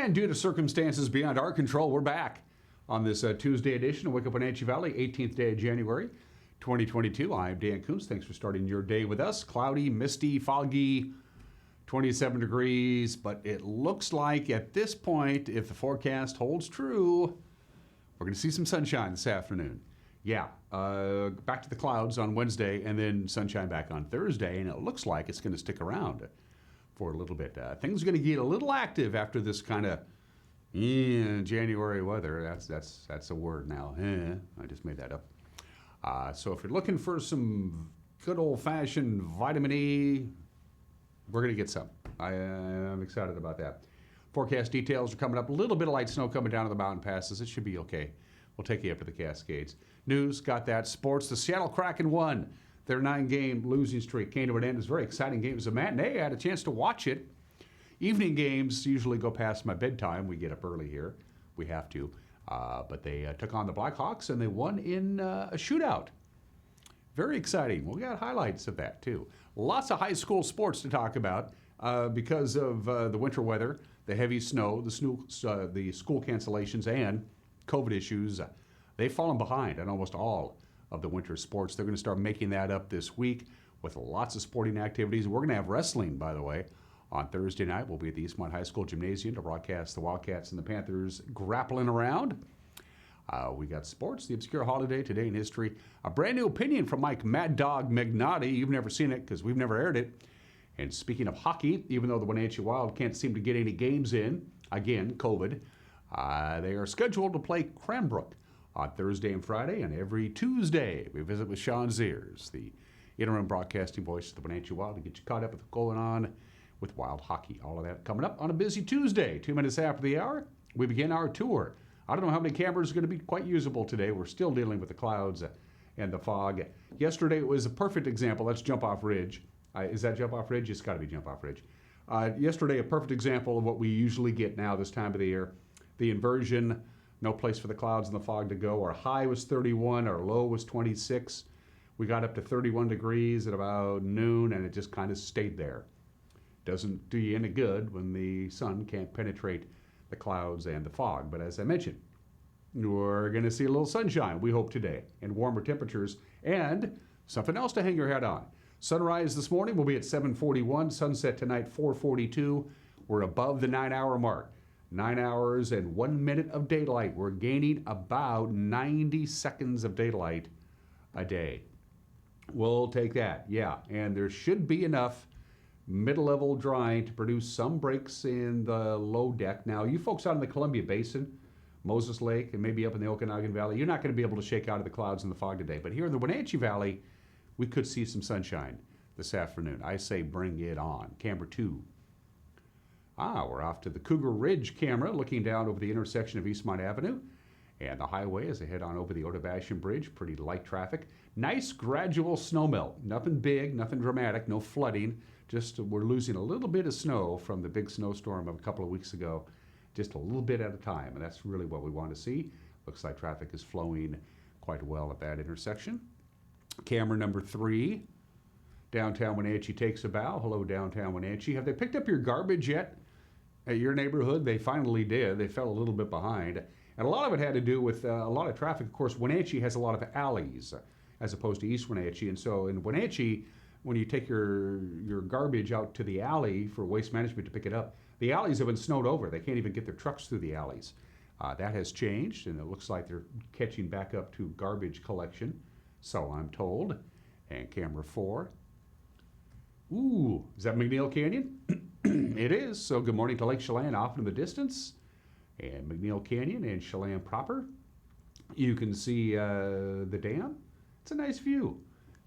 And due to circumstances beyond our control, we're back on this Tuesday edition of Wake Up Wenatchee Valley, 18th day of January, 2022. I'm Dan Kuntz. Thanks for starting your day with us. Cloudy, misty, foggy, 27 degrees, but it looks like at this point, if the forecast holds true, we're going to see some sunshine this afternoon. Yeah, back to the clouds on Wednesday and then sunshine back on Thursday, and it looks like it's going to stick around for a little bit. Things are going to get a little active after this kind of January weather. That's a word now. I just made that up. So if you're looking for some good old-fashioned vitamin E, we're going to get some. I'm excited about that. Forecast details are coming up. A little bit of light snow coming down to the mountain passes. It should be okay. We'll take you up to the Cascades. News, got that. Sports, the Seattle Kraken won their 9-game losing streak. Came to an end. It was a very exciting game. It was a matinee. I had a chance to watch it. Evening games usually go past my bedtime. We get up early here. We have to. But they took on the Blackhawks, and they won in a shootout. Very exciting. We got highlights of that, too. Lots of high school sports to talk about because of the winter weather, the heavy snow, the school cancellations, and COVID issues. They've fallen behind on almost all of the winter sports. They're going to start making that up this week with lots of sporting activities. We're going to have wrestling, by the way, on Thursday night. We'll be at the Eastmont High School Gymnasium to broadcast the Wildcats and the Panthers grappling around. We got sports, the obscure holiday, today in history. A brand new opinion from Mike Mad Dog Magnotti. You've never seen it because we've never aired it. And speaking of hockey, even though the Wenatchee Wild can't seem to get any games in, again, COVID, they are scheduled to play Cranbrook on Thursday and Friday, and every Tuesday we visit with Sean Zears, the interim broadcasting voice of the Wenatchee Wild, to get you caught up with what's going on with Wild hockey. All of that coming up on a busy Tuesday. 2 minutes after the hour, we begin our tour. I don't know how many cameras are going to be quite usable today. We're still dealing with the clouds and the fog. Yesterday it was a perfect example. That's Jump Off Ridge. Is that Jump Off Ridge? It's got to be Jump Off Ridge. Yesterday, a perfect example of what we usually get now this time of the year. The inversion, no place for the clouds and the fog to go. Our high was 31, our low was 26. We got up to 31 degrees at about noon, and it just kind of stayed there. Doesn't do you any good when the sun can't penetrate the clouds and the fog. But as I mentioned, we're going to see a little sunshine, we hope, today, and warmer temperatures, and something else to hang your head on. Sunrise this morning will be at 7:41. Sunset tonight, 4:42. We're above the 9-hour mark. 9 hours and 1 minute of daylight. We're gaining about 90 seconds of daylight a day. We'll take that, yeah. And there should be enough mid-level drying to produce some breaks in the low deck. Now, you folks out in the Columbia Basin, Moses Lake, and maybe up in the Okanagan Valley, you're not going to be able to shake out of the clouds and the fog today. But here in the Wenatchee Valley, we could see some sunshine this afternoon. I say bring it on. Camera 2. We're off to the Cougar Ridge camera, looking down over the intersection of Eastmont Avenue and the highway as they head on over the Otavashian Bridge. Pretty light traffic. Nice gradual snowmelt. Nothing big, nothing dramatic, no flooding. Just we're losing a little bit of snow from the big snowstorm of a couple of weeks ago. Just a little bit at a time, and that's really what we want to see. Looks like traffic is flowing quite well at that intersection. Camera number 3. Downtown Wenatchee takes a bow. Hello, downtown Wenatchee. Have they picked up your garbage yet at your neighborhood? They finally did. They fell a little bit behind. And a lot of it had to do with a lot of traffic. Of course, Wenatchee has a lot of alleys as opposed to East Wenatchee. And so in Wenatchee, when you take your garbage out to the alley for waste management to pick it up, the alleys have been snowed over. They can't even get their trucks through the alleys. That has changed, and it looks like they're catching back up to garbage collection. So I'm told. And camera 4. Ooh, is that McNeil Canyon? It is. So good morning to Lake Chelan off in the distance. And McNeil Canyon and Chelan proper. You can see the dam. It's a nice view.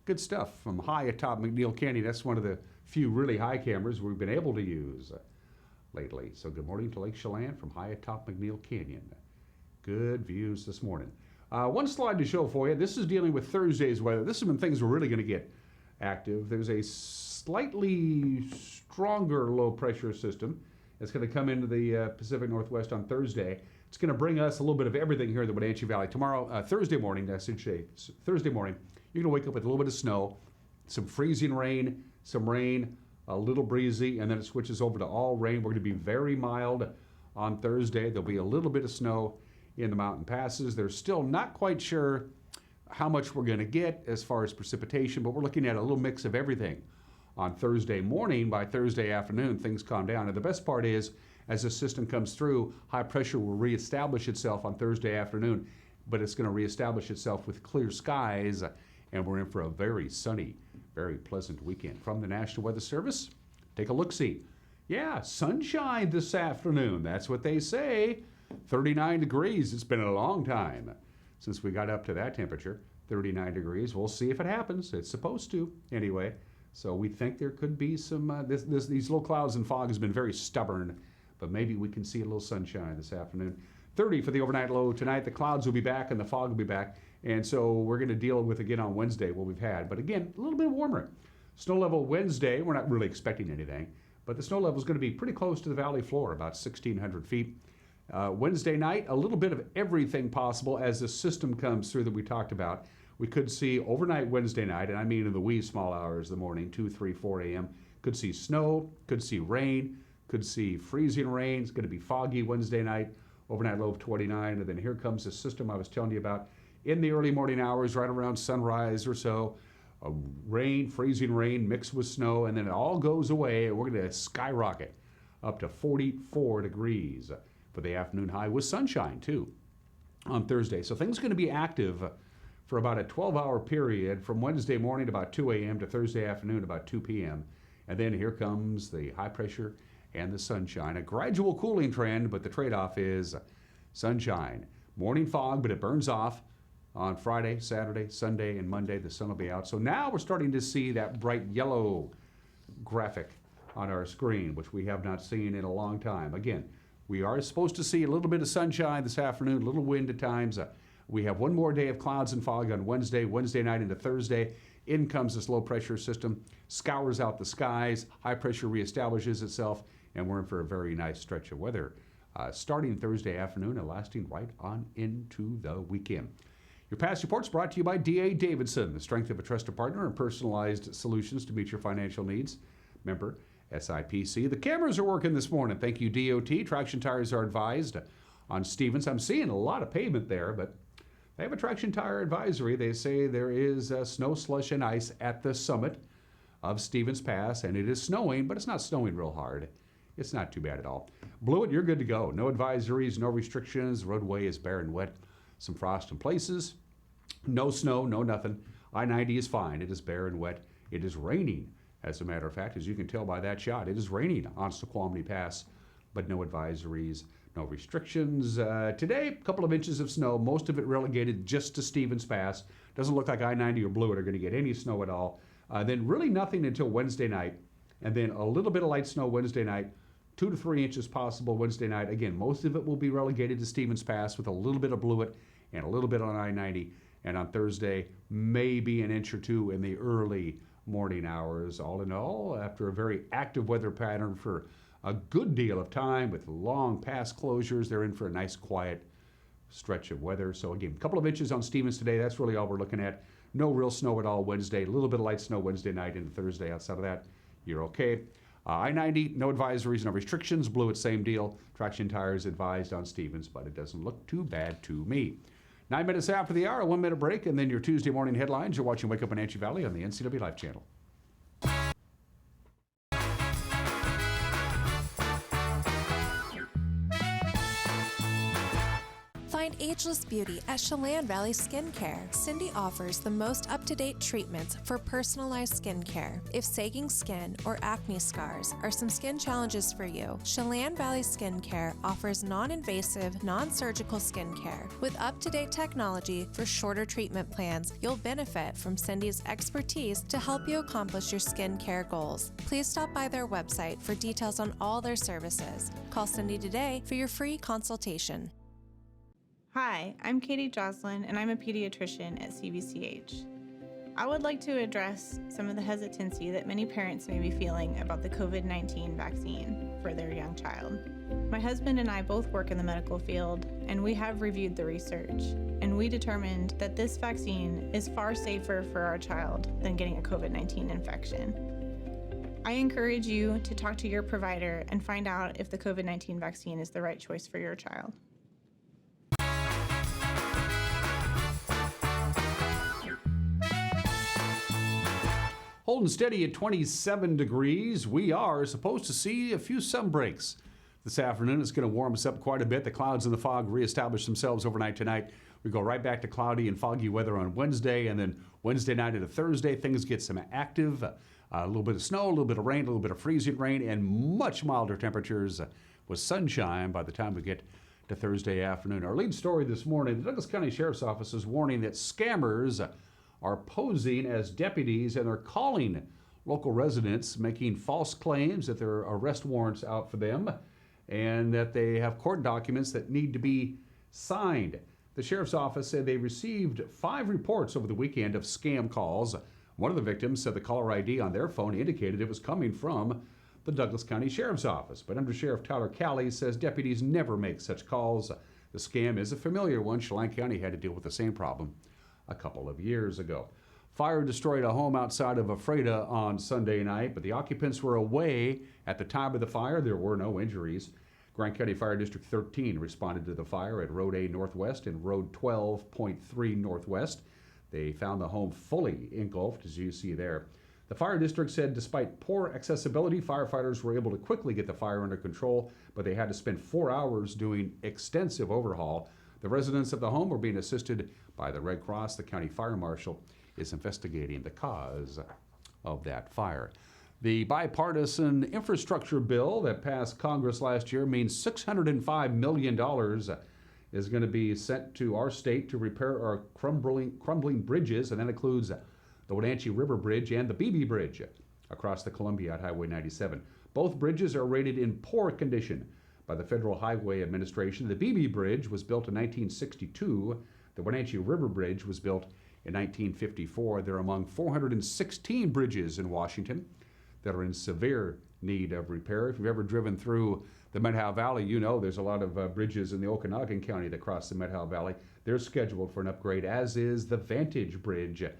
Good stuff from high atop McNeil Canyon. That's one of the few really high cameras we've been able to use lately. So good morning to Lake Chelan from high atop McNeil Canyon. Good views this morning. One slide to show for you. This is dealing with Thursday's weather. This is when things are really going to get active. There's a slightly stronger low pressure system that's going to come into the Pacific Northwest on Thursday. It's going to bring us a little bit of everything here in the Wenatchee Valley. Tomorrow, Thursday morning, Thursday morning, you're going to wake up with a little bit of snow, some freezing rain, some rain, a little breezy, and then it switches over to all rain. We're going to be very mild on Thursday. There'll be a little bit of snow in the mountain passes. They're still not quite sure how much we're going to get as far as precipitation, but we're looking at a little mix of everything on Thursday morning. By Thursday afternoon, things calm down. And the best part is, as the system comes through, high pressure will reestablish itself on Thursday afternoon, but it's going to reestablish itself with clear skies, and we're in for a very sunny, very pleasant weekend. From the National Weather Service, take a look-see. Yeah, sunshine this afternoon. That's what they say. 39 degrees. It's been a long time since we got up to that temperature. 39 degrees. We'll see if it happens. It's supposed to anyway. So we think there could be some, these little clouds and fog has been very stubborn, but maybe we can see a little sunshine this afternoon. 30 for the overnight low tonight. The clouds will be back and the fog will be back. And so we're going to deal with again on Wednesday what we've had. But again, a little bit warmer. Snow level Wednesday, we're not really expecting anything, but the snow level is going to be pretty close to the valley floor, about 1,600 feet. Wednesday night, a little bit of everything possible as the system comes through that we talked about. We could see overnight Wednesday night, and I mean in the wee small hours of the morning, 2, 3, 4 a.m., could see snow, could see rain, could see freezing rain. It's going to be foggy Wednesday night, overnight low of 29, and then here comes the system I was telling you about in the early morning hours, right around sunrise or so. Rain, freezing rain mixed with snow, and then it all goes away, and we're going to skyrocket up to 44 degrees for the afternoon high with sunshine too on Thursday. So things are going to be active for about a 12-hour period from Wednesday morning about 2 a.m. to Thursday afternoon about 2 p.m. And then here comes the high pressure and the sunshine. A gradual cooling trend, but the trade-off is sunshine. Morning fog, but it burns off on Friday, Saturday, Sunday, and Monday. The sun will be out. So now we're starting to see that bright yellow graphic on our screen, which we have not seen in a long time. Again, we are supposed to see a little bit of sunshine this afternoon, a little wind at times. We have one more day of clouds and fog on Wednesday night into Thursday. In comes this low pressure system, scours out the skies, high pressure reestablishes itself, and we're in for a very nice stretch of weather starting Thursday afternoon and lasting right on into the weekend. Your past reports brought to you by D.A. Davidson, the strength of a trusted partner and personalized solutions to meet your financial needs. Member SIPC. The cameras are working this morning. Thank you, DOT. Traction tires are advised on Stevens. I'm seeing a lot of pavement there, but they have a traction tire advisory. They say there is snow, slush, and ice at the summit of Stevens Pass, and it is snowing, but it's not snowing real hard. It's not too bad at all. Blewett, you're good to go. No advisories, no restrictions. Roadway is bare and wet. Some frost in places. No snow, no nothing. I-90 is fine. It is bare and wet. It is raining. As a matter of fact, as you can tell by that shot, it is raining on Snoqualmie Pass, but no advisories, no restrictions. Today, a couple of inches of snow, most of it relegated just to Stevens Pass. Doesn't look like I-90 or Blewett are going to get any snow at all. Then really nothing until Wednesday night, and then a little bit of light snow Wednesday night, 2 to 3 inches possible Wednesday night. Again, most of it will be relegated to Stevens Pass with a little bit of Blewett and a little bit on I-90. And on Thursday, maybe an inch or two in the early morning hours. All in all, after a very active weather pattern for a good deal of time with long pass closures, they're in for a nice quiet stretch of weather. So again, a couple of inches on Stevens today. That's really all we're looking at. No real snow at all Wednesday. A little bit of light snow Wednesday night into Thursday. Outside of that, you're okay. I-90, no advisories, no restrictions. Blewett, same deal. Traction tires advised on Stevens, but it doesn't look too bad to me. 9 minutes after the hour, a 1 minute break, and then your Tuesday morning headlines. You're watching Wake Up Wenatchee Valley on the NCW Life Channel. Find ageless beauty at Chelan Valley Skincare. Cindy offers the most up-to-date treatments for personalized skincare. If sagging skin or acne scars are some skin challenges for you, Chelan Valley Skincare offers non-invasive, non-surgical skincare. With up-to-date technology for shorter treatment plans, you'll benefit from Cindy's expertise to help you accomplish your skincare goals. Please stop by their website for details on all their services. Call Cindy today for your free consultation. Hi, I'm Katie Jocelyn, and I'm a pediatrician at CVCH. I would like to address some of the hesitancy that many parents may be feeling about the COVID-19 vaccine for their young child. My husband and I both work in the medical field, and we have reviewed the research, and we determined that this vaccine is far safer for our child than getting a COVID-19 infection. I encourage you to talk to your provider and find out if the COVID-19 vaccine is the right choice for your child. Holding steady at 27 degrees, we are supposed to see a few sun breaks this afternoon. It's going to warm us up quite a bit. The clouds and the fog reestablish themselves overnight tonight. We go right back to cloudy and foggy weather on Wednesday, and then Wednesday night into Thursday, things get some active. A little bit of snow, a little bit of rain, a little bit of freezing rain, and much milder temperatures with sunshine by the time we get to Thursday afternoon. Our lead story this morning, the Douglas County Sheriff's Office is warning that scammers are posing as deputies, and they're calling local residents, making false claims that there are arrest warrants out for them and that they have court documents that need to be signed. The Sheriff's Office said they received 5 reports over the weekend of scam calls. One of the victims said the caller ID on their phone indicated it was coming from the Douglas County Sheriff's Office. But Under Sheriff Tyler Calley says deputies never make such calls. The scam is a familiar one. Chelan County had to deal with the same problem a couple of years ago. Fire destroyed a home outside of Ephrata on Sunday night, but the occupants were away at the time of the fire. There were no injuries. Grant County Fire District 13 responded to the fire at Road A Northwest and Road 12.3 Northwest. They found the home fully engulfed, as you see there. The fire district said despite poor accessibility, firefighters were able to quickly get the fire under control, but they had to spend 4 hours doing extensive overhaul. The residents of the home were being assisted by the Red Cross. The county fire marshal is investigating the cause of that fire. The bipartisan infrastructure bill that passed Congress last year means $605 million is going to be sent to our state to repair our crumbling bridges, and that includes the Wenatchee River Bridge and the BB Bridge across the Columbia at Highway 97. Both bridges are rated in poor condition by the Federal Highway Administration. The BB Bridge was built in 1962. The Wenatchee River Bridge was built in 1954. They're among 416 bridges in Washington that are in severe need of repair. If you've ever driven through the Methow Valley, you know there's a lot of bridges in the Okanagan County that cross the Methow Valley. They're scheduled for an upgrade, as is the Vantage Bridge at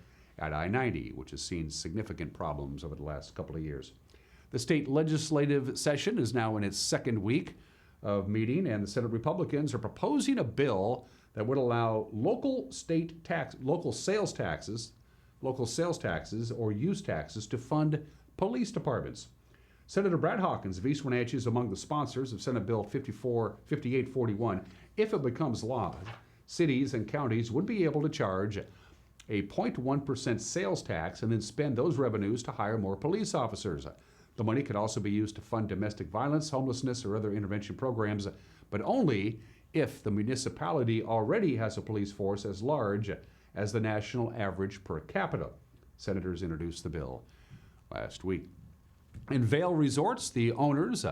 I-90, which has seen significant problems over the last couple of years. The state legislative session is now in its second week of meeting, and the Senate Republicans are proposing a bill that would allow local sales taxes or use taxes to fund police departments. Senator Brad Hawkins of East Wenatchee is among the sponsors of Senate Bill 5841. If it becomes law, cities and counties would be able to charge a 0.1% sales tax and then spend those revenues to hire more police officers. The money could also be used to fund domestic violence, homelessness, or other intervention programs, but only if the municipality already has a police force as large as the national average per capita. Senators introduced the bill last week. In Vail Resorts, the owners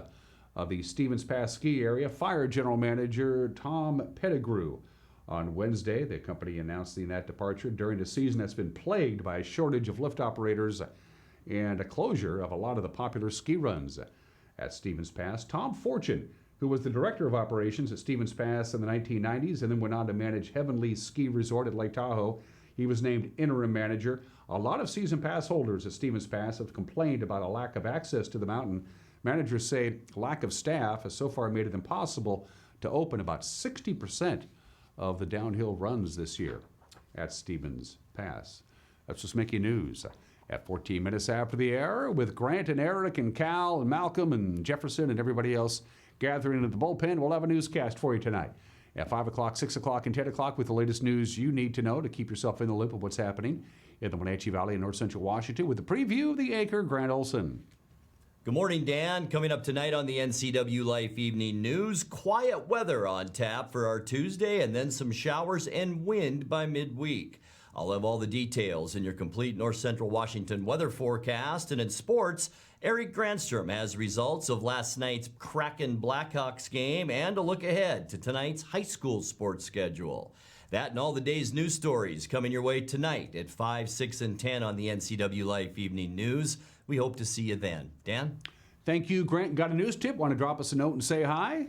of the Stevens Pass ski area fired General Manager Tom Pettigrew on Wednesday. The company announcing that departure during a season that's been plagued by a shortage of lift operators and a closure of a lot of the popular ski runs at Stevens Pass. Tom Fortune, who was the director of operations at Stevens Pass in the 1990s and then went on to manage Heavenly Ski Resort at Lake Tahoe, he was named interim manager. A lot of season pass holders at Stevens Pass have complained about a lack of access to the mountain. Managers say lack of staff has so far made it impossible to open about 60% of the downhill runs this year at Stevens Pass. That's just making news. At 14 minutes after the hour, with Grant and Eric and Cal and Malcolm and Jefferson and everybody else gathering at the bullpen, we'll have a newscast for you tonight at 5 o'clock, 6 o'clock, and 10 o'clock with the latest news you need to know to keep yourself in the loop of what's happening in the Wenatchee Valley and North Central Washington with the preview of the Acre. Grant Olson. Good morning, Dan. Coming up tonight on the NCW Life Evening News, quiet weather on tap for our Tuesday and then some showers and wind by midweek. I'll have all the details in your complete North Central Washington weather forecast. And in sports, Eric Granstrom has results of last night's Kraken Blackhawks game and a look ahead to tonight's high school sports schedule. That and all the day's news stories coming your way tonight at 5, 6, and 10 on the NCW Life Evening News. We hope to see you then. Dan? Thank you, Grant. Got a news tip? Want to drop us a note and say hi?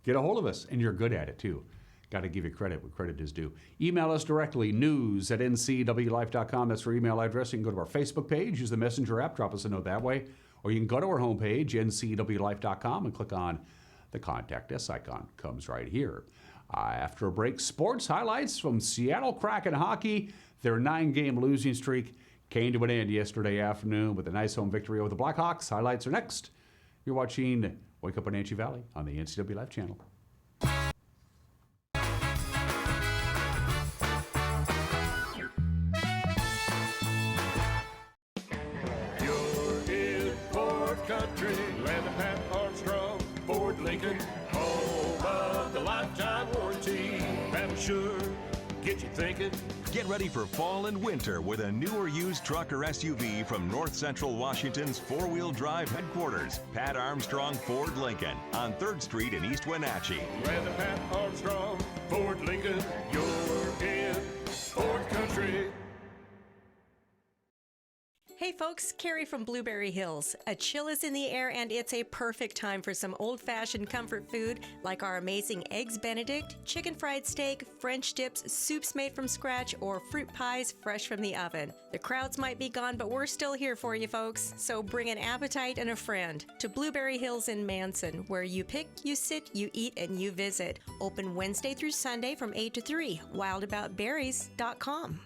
Get a hold of us, and you're good at it, too. Got to give you credit where credit is due. Email us directly, news@ncwlife.com. That's our email address. You can go to our Facebook page, use the Messenger app, drop us a note that way, or you can go to our homepage, ncwlife.com, and click on the Contact Us icon. Comes right here. After a break, sports highlights from Seattle Kraken hockey. Their 9-game losing streak came to an end yesterday afternoon with a nice home victory over the Blackhawks. Highlights are next. You're watching Wake Up Wenatchee Valley on the NCW Life channel. You're in Ford Country, land of Pat Armstrong, Ford Lincoln, home of the lifetime warranty. That'll sure get you thinking. Get ready for fall and winter with a new or used truck or SUV from North Central Washington's four-wheel drive headquarters, Pat Armstrong Ford Lincoln on 3rd Street in East Wenatchee. Land of Pat Armstrong, Ford Lincoln, you're in Ford Country. Hey folks, Carrie from Blueberry Hills. A chill is in the air and it's a perfect time for some old-fashioned comfort food like our amazing Eggs Benedict, chicken fried steak, French dips, soups made from scratch, or fruit pies fresh from the oven. The crowds might be gone, but we're still here for you folks. So bring an appetite and a friend to Blueberry Hills in Manson, where you pick, you sit, you eat, and you visit. Open Wednesday through Sunday from 8 to 3. wildaboutberries.com.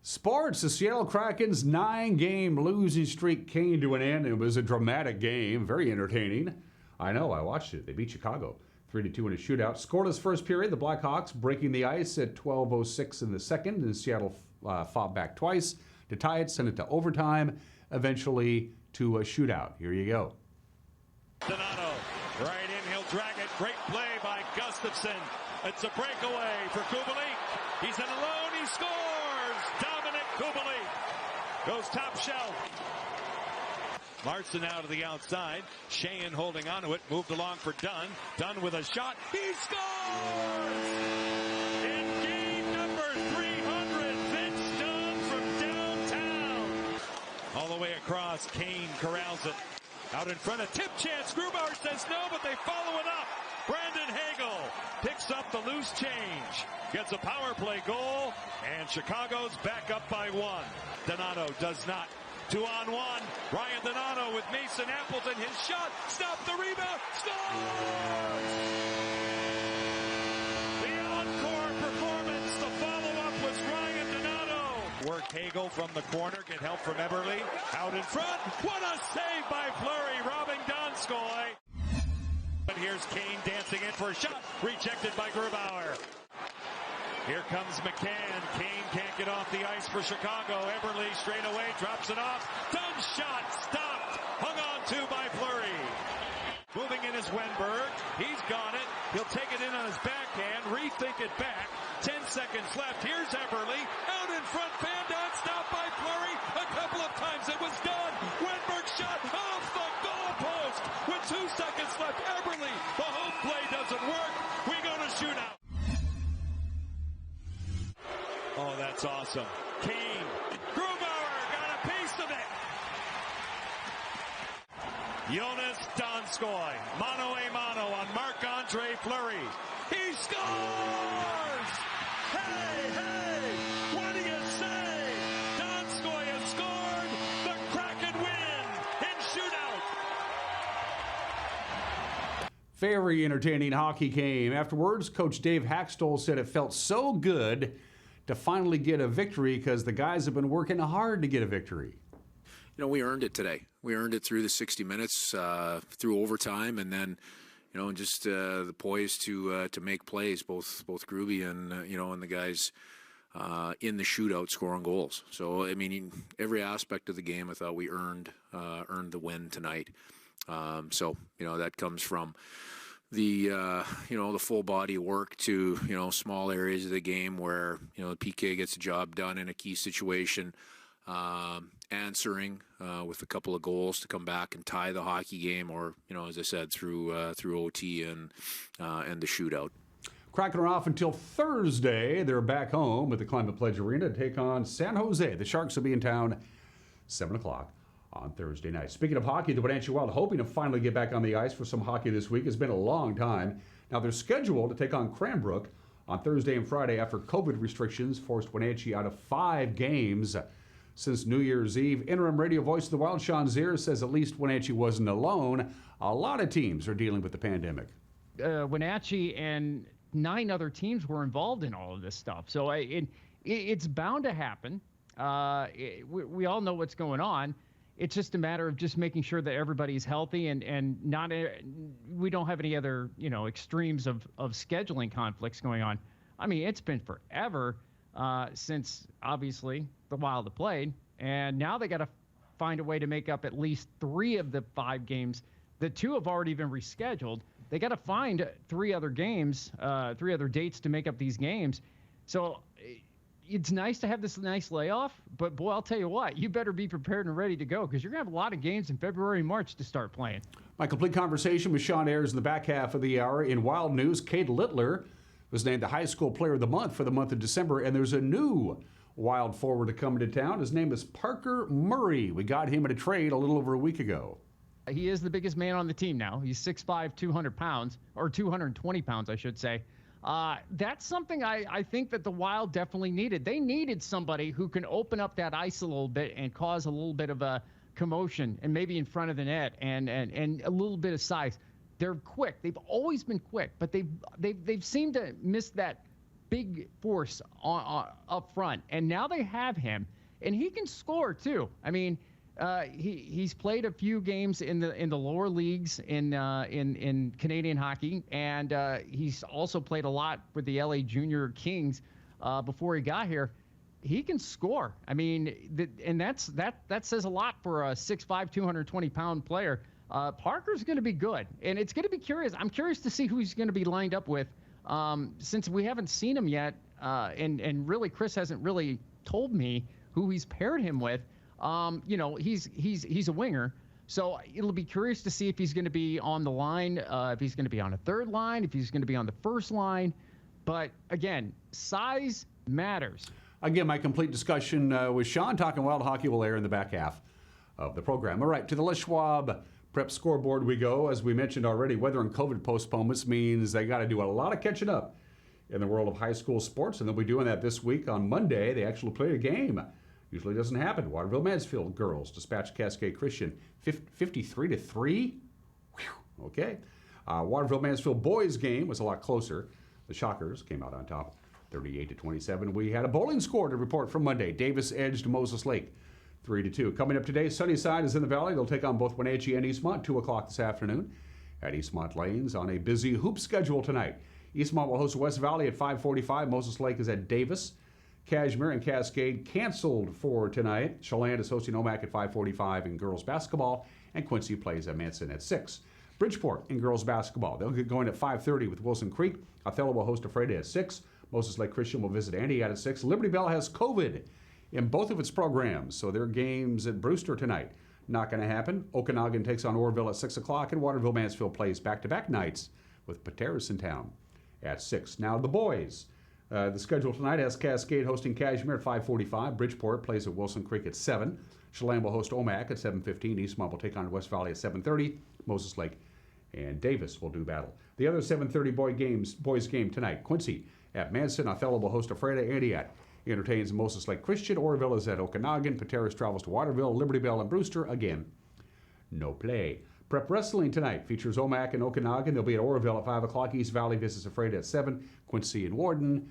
Sports, the Seattle Kraken's 9-game losing streak came to an end. It was a dramatic game, very entertaining. I know, I watched it. They beat Chicago 3-2 in a shootout. Scoreless first period, the Blackhawks breaking the ice at 12:06 in the second, and Seattle fought back twice to tie it, send it to overtime, eventually to a shootout. Here you go. Donato, right in, he'll drag it. Great play by Gustafsson. It's a breakaway for Kubalik. He's in alone, he scores! Dominic Kubalik goes top shelf. Larson out to the outside. Sheahan holding onto it, moved along for Dunn. Dunn with a shot, he scores! In game number 300, Vince Dunn from downtown. All the way across, Kane corrals it. Out in front, a tip chance. Grubauer says no, but they follow it up. Brandon Hagel picks up the loose change, gets a power play goal, and Chicago's back up by 1. Donato does not. 2-on-1. Ryan Donato with Mason Appleton. His shot. Stop the rebound. Scores! The encore performance. The follow-up was Ryan Donato. Work Hagel from the corner. Get help from Eberle. Out in front. What a save by Fleury, robbing Donskoy. But here's Kane dancing in for a shot. Rejected by Grubauer. Here comes McCann. Kane can't get off the ice for Chicago. Eberle straight away drops it off. Dunn shot stopped. Hung on to by Fleury. Moving in is Wenberg. He's got it. He'll take it in on his backhand. Rethink it back. 10 seconds left. Here's Eberle. Out in front. Van Daan stopped by Fleury. A couple of times it was done. Wenberg shot off the goal post. With 2 seconds left. Eberle. The home play doesn't work. We go to shootout. Oh, that's awesome. Kane. Grubauer got a piece of it. Jonas Donskoy. Mano a mano on Marc-Andre Fleury. He scores! Hey, hey! What do you say? Donskoy has scored. The Kraken win in shootout. Very entertaining hockey game. Afterwards, Coach Dave Hackstall said it felt so good to finally get a victory because the guys have been working hard to get a victory. You know, we earned it today. We earned it through the 60 minutes, through overtime, and then, you know, just the poise to make plays, both Gruby and and the guys in the shootout scoring goals. So I mean, every aspect of the game, I thought we earned the win tonight. So that comes from the the full body work to small areas of the game where the PK gets the job done in a key situation, answering with a couple of goals to come back and tie the hockey game, or as I said, through OT and the shootout. Kraken are off until Thursday. They're back home at the Climate Pledge Arena to take on San Jose. The Sharks will be in town 7 o'clock on Thursday night. Speaking of hockey, the Wenatchee Wild hoping to finally get back on the ice for some hockey this week. It's been a long time. Now they're scheduled to take on Cranbrook on Thursday and Friday after COVID restrictions forced Wenatchee out of 5 games since New Year's Eve. Interim radio voice of the Wild, Sean Zears, says at least Wenatchee wasn't alone. A lot of teams are dealing with the pandemic. Wenatchee and 9 other teams were involved in all of this stuff. So it's bound to happen. We all know what's going on. It's just a matter of just making sure that everybody's healthy and not we don't have any other extremes of scheduling conflicts going on. I mean, it's been forever since obviously the Wild have played, and now they got to find a way to make up at least 3 of the 5 games. The 2 have already been rescheduled. They got to find 3 other games, 3 other dates to make up these games. So it's nice to have this nice layoff, but boy, I'll tell you what, you better be prepared and ready to go because you're going to have a lot of games in February and March to start playing. My complete conversation with Sean Zears in the back half of the hour. In Wild news, Cade Littler was named the High School Player of the Month for the month of December, and there's a new Wild forward coming to town. His name is Parker Murray. We got him in a trade a little over a week ago. He is the biggest man on the team now. He's 6'5", 200 pounds, or 220 pounds, I should say. That's something I think that the Wild definitely needed. They needed somebody who can open up that ice a little bit and cause a little bit of a commotion, and maybe in front of the net, and a little bit of size. They're quick. They've always been quick, but they've seemed to miss that big force up front. And now they have him, and he can score too. I mean, he's played a few games in the lower leagues in Canadian hockey, and he's also played a lot with the LA Junior Kings before he got here. He can score. I mean, that says a lot for a 6'5", 220-pound player. Parker's going to be good, and it's going to be curious. I'm curious to see who he's going to be lined up with, since we haven't seen him yet, and really Chris hasn't really told me who he's paired him with. He's a winger, so it'll be curious to see if he's going to be on the line, if he's going to be on a third line, if he's going to be on the first line. But again, size matters. Again, my complete discussion with Sean talking Wild hockey will air in the back half of the program. All right, to the Les Schwab Prep scoreboard we go. As we mentioned already, weather and COVID postponements means they got to do a lot of catching up in the world of high school sports, and they'll be doing that this week. On Monday, they actually play a game. Usually doesn't happen. Waterville-Mansfield girls dispatched Cascade Christian 53-3. Okay. Waterville-Mansfield boys game was a lot closer. The Shockers came out on top 38-27. We had a bowling score to report from Monday. Davis edged Moses Lake 3-2. Coming up today, Sunnyside is in the Valley. They'll take on both Wenatchee and Eastmont 2 o'clock this afternoon at Eastmont Lanes on a busy hoop schedule tonight. Eastmont will host West Valley at 5:45. Moses Lake is at Davis. Cashmere and Cascade canceled for tonight. Chelan is hosting Omak at 5:45 in girls basketball, and Quincy plays at Manson at 6. Bridgeport in girls basketball. They'll get going at 5:30 with Wilson Creek. Othello will host Ephrata at 6. Moses Lake Christian will visit Antioch at 6. Liberty Bell has COVID in both of its programs, so their games at Brewster tonight not going to happen. Okanagan takes on Orville at 6 o'clock, and Waterville-Mansfield plays back-to-back nights with Pateros in town at 6. Now the boys. The schedule tonight has Cascade hosting Cashmere at 5:45. Bridgeport plays at Wilson Creek at 7. Chelan will host Omak at 7:15. Eastmont will take on West Valley at 7:30. Moses Lake and Davis will do battle. The other 7:30 boys game tonight. Quincy at Manson. Othello will host Ephrata. Antioch entertains Moses Lake Christian. Orville is at Okanagan. Pateros travels to Waterville. Liberty Bell and Brewster again no play. Prep wrestling tonight features Omak and Okanagan. They'll be at Orville at 5 o'clock. East Valley visits Ephrata at 7. Quincy and Warden,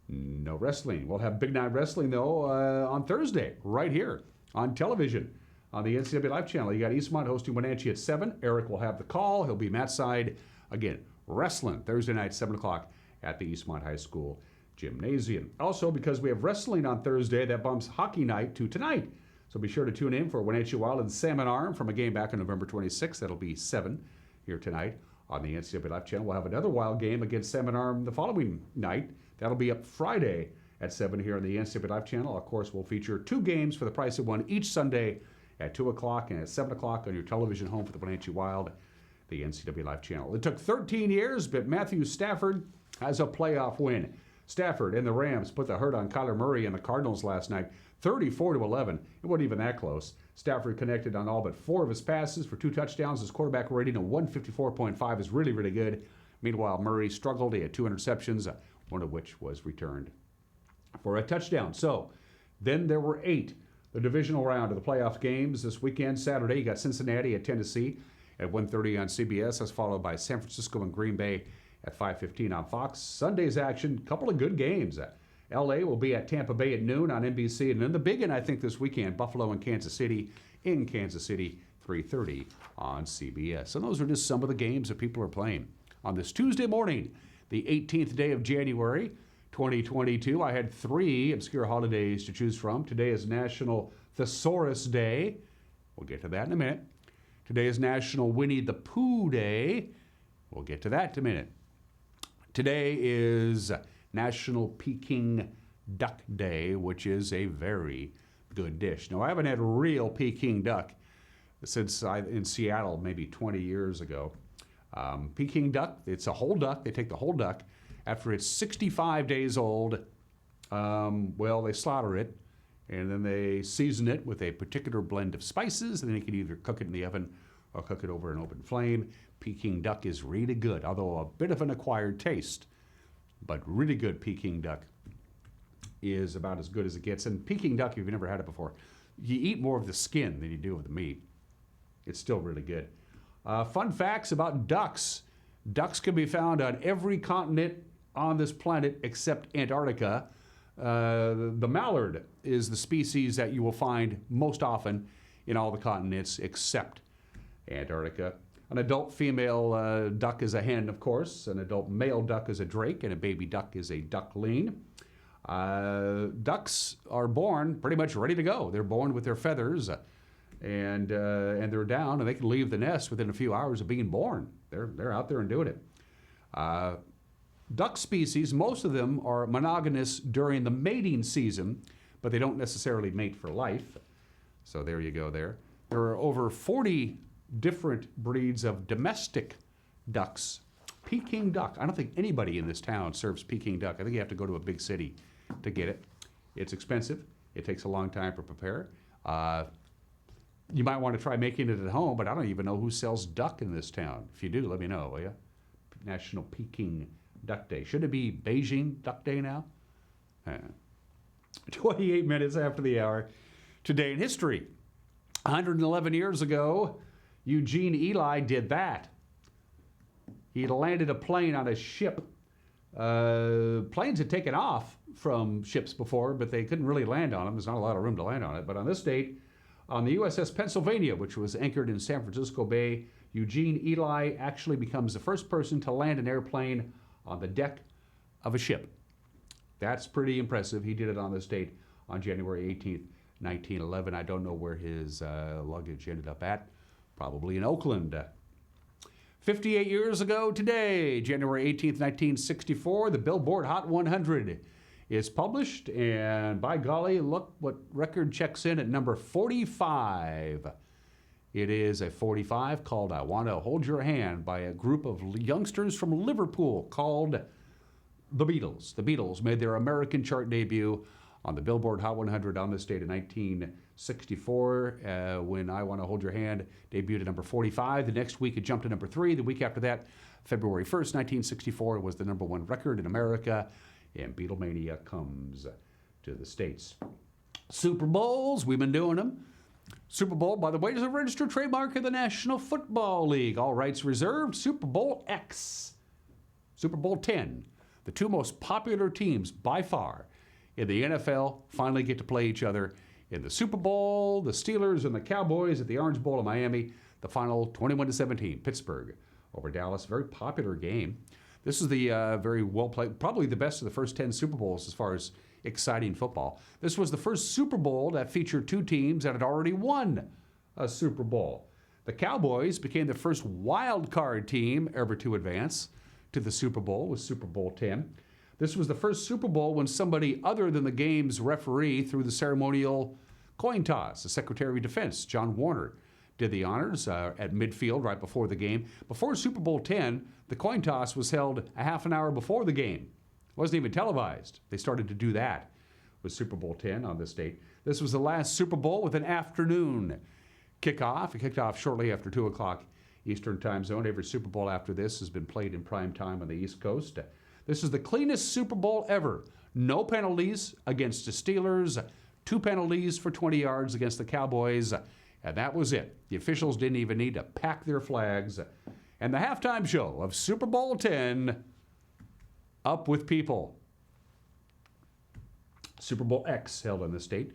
no wrestling. We'll have Big Night Wrestling, though, on Thursday, right here on television on the NCAA Live channel. You got Eastmont hosting Wenatchee at 7. Eric will have the call. He'll be Matt Side. Again, wrestling Thursday night, 7 o'clock at the Eastmont High School Gymnasium. Also, because we have wrestling on Thursday, that bumps hockey night to tonight. So be sure to tune in for Wenatchee Wild and Salmon Arm from a game back on November 26th. That'll be 7 here tonight on the NCAA Live channel. We'll have another Wild game against Salmon Arm the following night. That'll be up Friday at 7 here on the NCAA Live channel. Of course, we'll feature 2 games for the price of 1 each Sunday at 2 o'clock and at 7 o'clock on your television home for the Wenatchee Wild, the NCAA Live channel. It took 13 years, but Matthew Stafford has a playoff win. Stafford and the Rams put the hurt on Kyler Murray and the Cardinals last night, 34-11. It wasn't even that close. Stafford connected on all but 4 of his passes for 2 touchdowns. His quarterback rating of 154.5 is really, really good. Meanwhile, Murray struggled. He had 2 interceptions, one of which was returned for a touchdown. So then there were 8. The divisional round of the playoff games this weekend. Saturday, you got Cincinnati at Tennessee at 1:30 on CBS. That's followed by San Francisco and Green Bay at 5:15 on Fox. Sunday's action, couple of good games. L.A. will be at Tampa Bay at noon on NBC. And then the big one, I think, this weekend, Buffalo and Kansas City in Kansas City, 3:30 on CBS. And those are just some of the games that people are playing. On this Tuesday morning, the 18th day of January, 2022, I had 3 obscure holidays to choose from. Today is National Thesaurus Day. We'll get to that in a minute. Today is National Winnie the Pooh Day. We'll get to that in a minute. Today is National Peking Duck Day, which is a very good dish. Now, I haven't had real Peking duck since in Seattle maybe 20 years ago. Peking duck, it's a whole duck. They take the whole duck. After it's 65 days old, they slaughter it, and then they season it with a particular blend of spices, and then you can either cook it in the oven or cook it over an open flame. Peking duck is really good, although a bit of an acquired taste, but really good Peking duck is about as good as it gets. And Peking duck, if you've never had it before, you eat more of the skin than you do of the meat. It's still really good. Fun facts about ducks. Ducks can be found on every continent on this planet except Antarctica. The mallard is the species that you will find most often in all the continents except Antarctica. An adult female duck is a hen, of course. An adult male duck is a drake, and a baby duck is a duckling. Ducks are born pretty much ready to go. They're born with their feathers, and they're down, and they can leave the nest within a few hours of being born. They're out there and doing it. Duck species, most of them are monogamous during the mating season, but they don't necessarily mate for life. So there you go there. There are over 40 different breeds of domestic ducks. Peking duck. I don't think anybody in this town serves Peking duck. I think you have to go to a big city to get it. It's expensive. It takes a long time to prepare. You might want to try making it at home, but I don't even know who sells duck in this town. If you do, let me know, will you? National Peking Duck Day. Should it be Beijing Duck Day now? 28 minutes after the hour. Today in history. 111 years ago, Eugene Ely did that. He landed a plane on a ship. Planes had taken off from ships before, but they couldn't really land on them. There's not a lot of room to land on it. But on this date, on the USS Pennsylvania, which was anchored in San Francisco Bay, Eugene Ely actually becomes the first person to land an airplane on the deck of a ship. That's pretty impressive. He did it on this date on January 18th, 1911. I don't know where his luggage ended up at. Probably in Oakland. 58 years ago today, January 18th, 1964, the Billboard Hot 100 is published, and by golly, look what record checks in at number 45. It is a 45 called I Want to Hold Your Hand by a group of youngsters from Liverpool called The Beatles. The Beatles made their American chart debut on the Billboard Hot 100 on this date in 1964 when I Want to Hold Your Hand debuted at number 45. The next week it jumped to number 3. The week after that, February 1st, 1964, it was the number 1 record in America, and Beatlemania comes to the States. Super Bowls, we've been doing them. Super Bowl, by the way, is a registered trademark of the National Football League. All rights reserved. Super Bowl X, Super Bowl 10. The 2 most popular teams by far in the NFL finally get to play each other in the Super Bowl. The Steelers and the Cowboys at the Orange Bowl of Miami. The final 21-17, Pittsburgh over Dallas. Very popular game. This is the very well played, probably the best of the first 10 Super Bowls as far as exciting football. This was the first Super Bowl that featured 2 teams that had already won a Super Bowl. The Cowboys became the first wild card team ever to advance to the Super Bowl with Super Bowl 10. This was the first Super Bowl when somebody other than the game's referee threw the ceremonial coin toss. The Secretary of Defense, John Warner, did the honors at midfield right before the game. Before Super Bowl 10, the coin toss was held a half an hour before the game. It wasn't even televised. They started to do that with Super Bowl 10 on this date. This was the last Super Bowl with an afternoon kickoff. It kicked off shortly after 2 o'clock Eastern time zone. Every Super Bowl after this has been played in prime time on the East Coast. This is the cleanest Super Bowl ever. No penalties against the Steelers, 2 penalties for 20 yards against the Cowboys, and that was it. The officials didn't even need to pack their flags. And the halftime show of Super Bowl 10, Up with People. Super Bowl X held in the state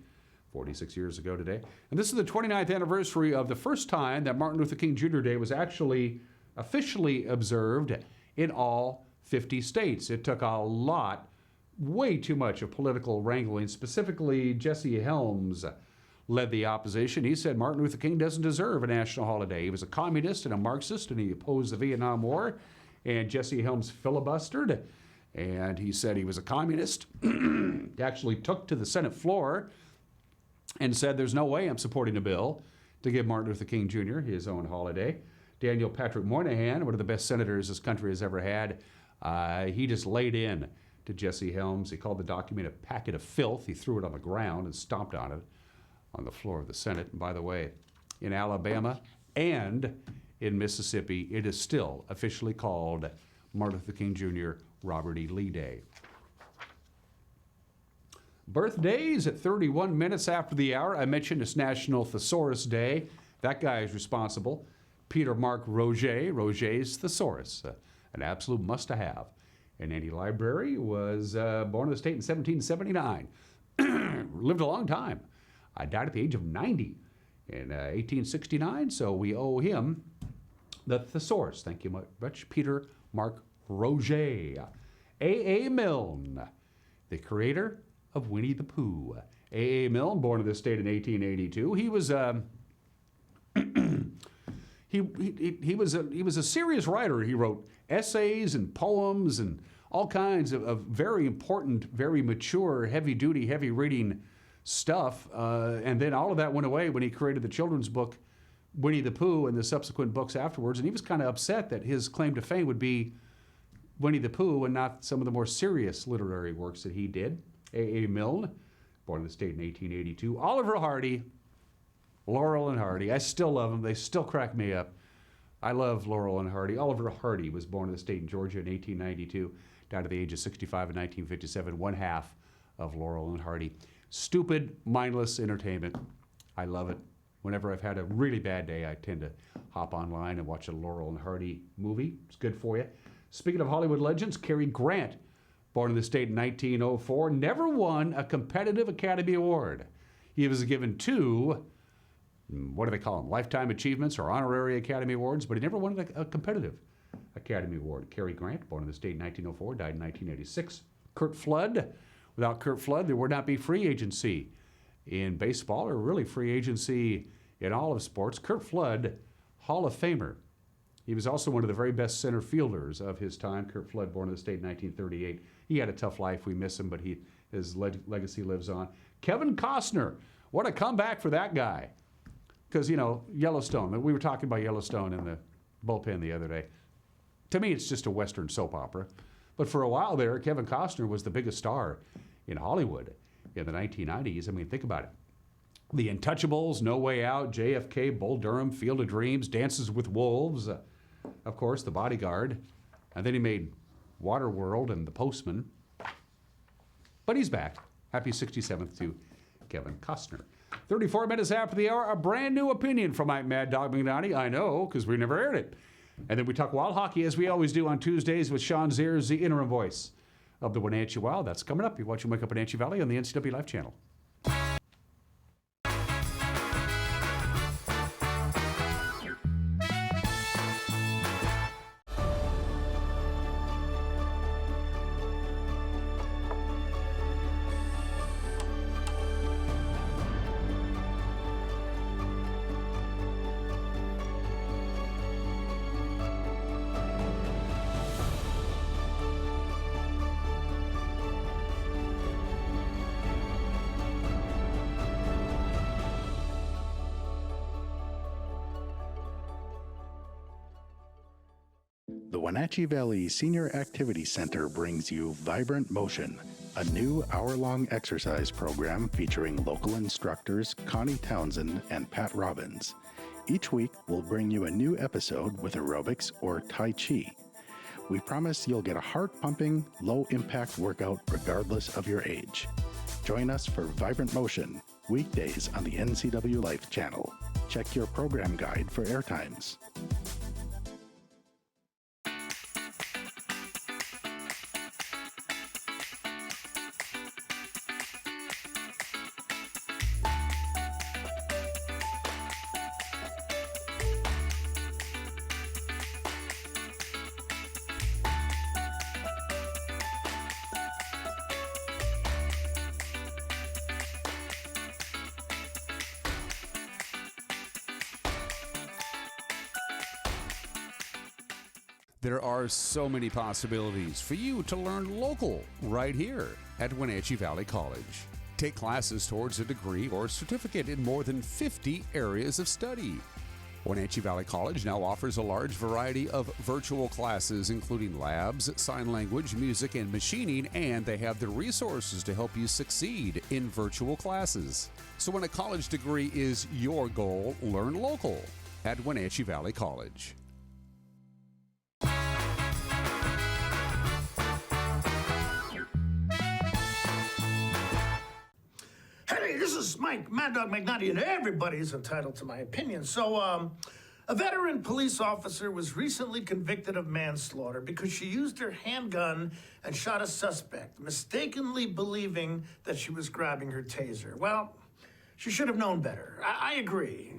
46 years ago today. And this is the 29th anniversary of the first time that Martin Luther King Jr. Day was actually officially observed in all 50 states. It took a lot, way too much of political wrangling. Specifically, Jesse Helms led the opposition. He said Martin Luther King doesn't deserve a national holiday. He was a communist and a Marxist, and he opposed the Vietnam War. And Jesse Helms filibustered, and he said he was a communist. He actually took to the Senate floor and said there's no way I'm supporting a bill to give Martin Luther King Jr. his own holiday. Daniel Patrick Moynihan, one of the best senators this country has ever had, he just laid in to Jesse Helms. He called the document a packet of filth. He threw it on the ground and stomped on it on the floor of the Senate. And by the way, in Alabama and in Mississippi, it is still officially called Martin Luther King Jr. Robert E. Lee Day. Birthdays at 31 minutes after the hour. I mentioned it's National Thesaurus Day. That guy is responsible. Peter Mark Roget, Roget's Thesaurus, an absolute must-have in any library. Was born in the state in 1779. Lived a long time. Died at the age of 90 in 1869, so we owe him the Thesaurus. Thank you much, Peter Mark Roget. A.A. Milne, the creator of Winnie the Pooh. A.A. Milne, born in this state in 1882. He was he was a serious writer. He wrote essays and poems and all kinds of very important, very mature, heavy-duty, heavy-reading stuff. And then all of that went away when he created the children's book Winnie the Pooh and the subsequent books afterwards. And he was kind of upset that his claim to fame would be Winnie the Pooh and not some of the more serious literary works that he did. A.A. Milne, born in the state in 1882. Oliver Hardy, Laurel and Hardy. I still love them. They still crack me up. I love Laurel and Hardy. Oliver Hardy was born in the state in Georgia in 1892, died at the age of 65 in 1957, one half of Laurel and Hardy. Stupid, mindless entertainment. I love it. Whenever I've had a really bad day, I tend to hop online and watch a Laurel and Hardy movie. It's good for you. Speaking of Hollywood legends, Cary Grant, born in the state in 1904, never won a competitive Academy Award. He was given 2, what do they call them, lifetime achievements or honorary Academy Awards, but he never won a competitive Academy Award. Cary Grant, born in the state in 1904, died in 1986. Curt Flood, without Curt Flood, there would not be free agency in baseball or really free agency in all of sports. Curt Flood, Hall of Famer. He was also one of the very best center fielders of his time. Curt Flood, born in the state in 1938. He had a tough life. We miss him, but his legacy lives on. Kevin Costner, what a comeback for that guy. Because, you know, Yellowstone, we were talking about Yellowstone in the bullpen the other day. To me, it's just a Western soap opera. But for a while there, Kevin Costner was the biggest star in Hollywood in the 1990s. I mean, think about it. The Untouchables, No Way Out, JFK, Bull Durham, Field of Dreams, Dances with Wolves, of course, The Bodyguard. And then he made Waterworld and The Postman. But he's back. Happy 67th to Kevin Costner. 34 minutes after the hour, a brand new opinion from Mad Dog McDonnie. I know, because we never aired it. And then we talk Wild Hockey, as we always do on Tuesdays, with Sean Zears, the interim voice of the Wenatchee Wild. That's coming up. You're watching Wake Up Wenatchee Valley on the NCW Life channel. Wenatchee Valley Senior Activity Center brings you Vibrant Motion, a new hour-long exercise program featuring local instructors Connie Townsend and Pat Robbins. Each week, we'll bring you a new episode with aerobics or Tai Chi. We promise you'll get a heart-pumping, low-impact workout regardless of your age. Join us for Vibrant Motion, weekdays on the NCW Life channel. Check your program guide for airtimes. There are so many possibilities for you to learn local right here at Wenatchee Valley College. Take classes towards a degree or certificate in more than 50 areas of study. Wenatchee Valley College now offers a large variety of virtual classes, including labs, sign language, music, and machining, and they have the resources to help you succeed in virtual classes. So when a college degree is your goal, learn local at Wenatchee Valley College. Hey, this is Mike, Mad Dog McNutty, and everybody's entitled to my opinion. So, a veteran police officer was recently convicted of manslaughter because she used her handgun and shot a suspect, mistakenly believing that she was grabbing her taser. Well, she should have known better. I agree.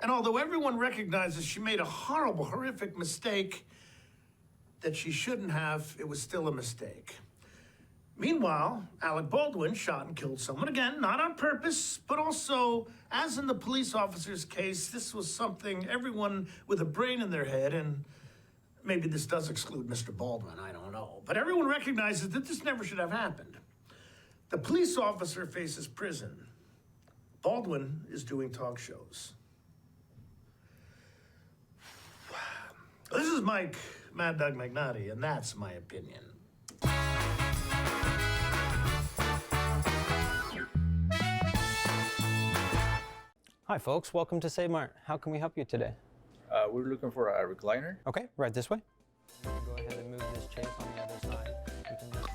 And although everyone recognizes she made a horrible, horrific mistake that she shouldn't have, it was still a mistake. Meanwhile, Alec Baldwin shot and killed someone, again, not on purpose, but also, as in the police officer's case, this was something everyone with a brain in their head, and maybe this does exclude Mr. Baldwin, I don't know, but everyone recognizes that this never should have happened. The police officer faces prison. Baldwin is doing talk shows. This is Mike, Mad Dog McNutty, and that's my opinion. Hi folks, welcome to Save Mart. How can we help you today? We're looking for a recliner. Okay, right this way. Go ahead and move this chase on the other side. You can just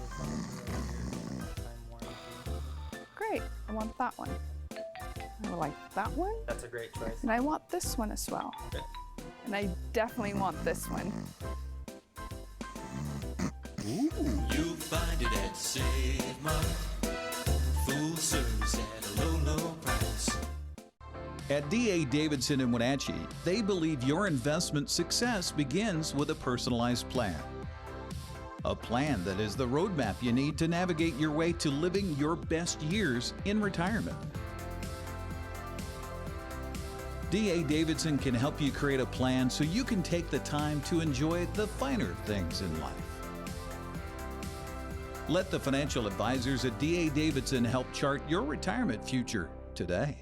Great, I want that one. I would like that one. That's a great choice. And I want this one as well. Okay. And I definitely want this one. Ooh. You'll find it at Save Mart. Full service at a low, low price. At D.A. Davidson in Wenatchee, they believe your investment success begins with a personalized plan. A plan that is the roadmap you need to navigate your way to living your best years in retirement. D.A. Davidson can help you create a plan so you can take the time to enjoy the finer things in life. Let the financial advisors at D.A. Davidson help chart your retirement future today.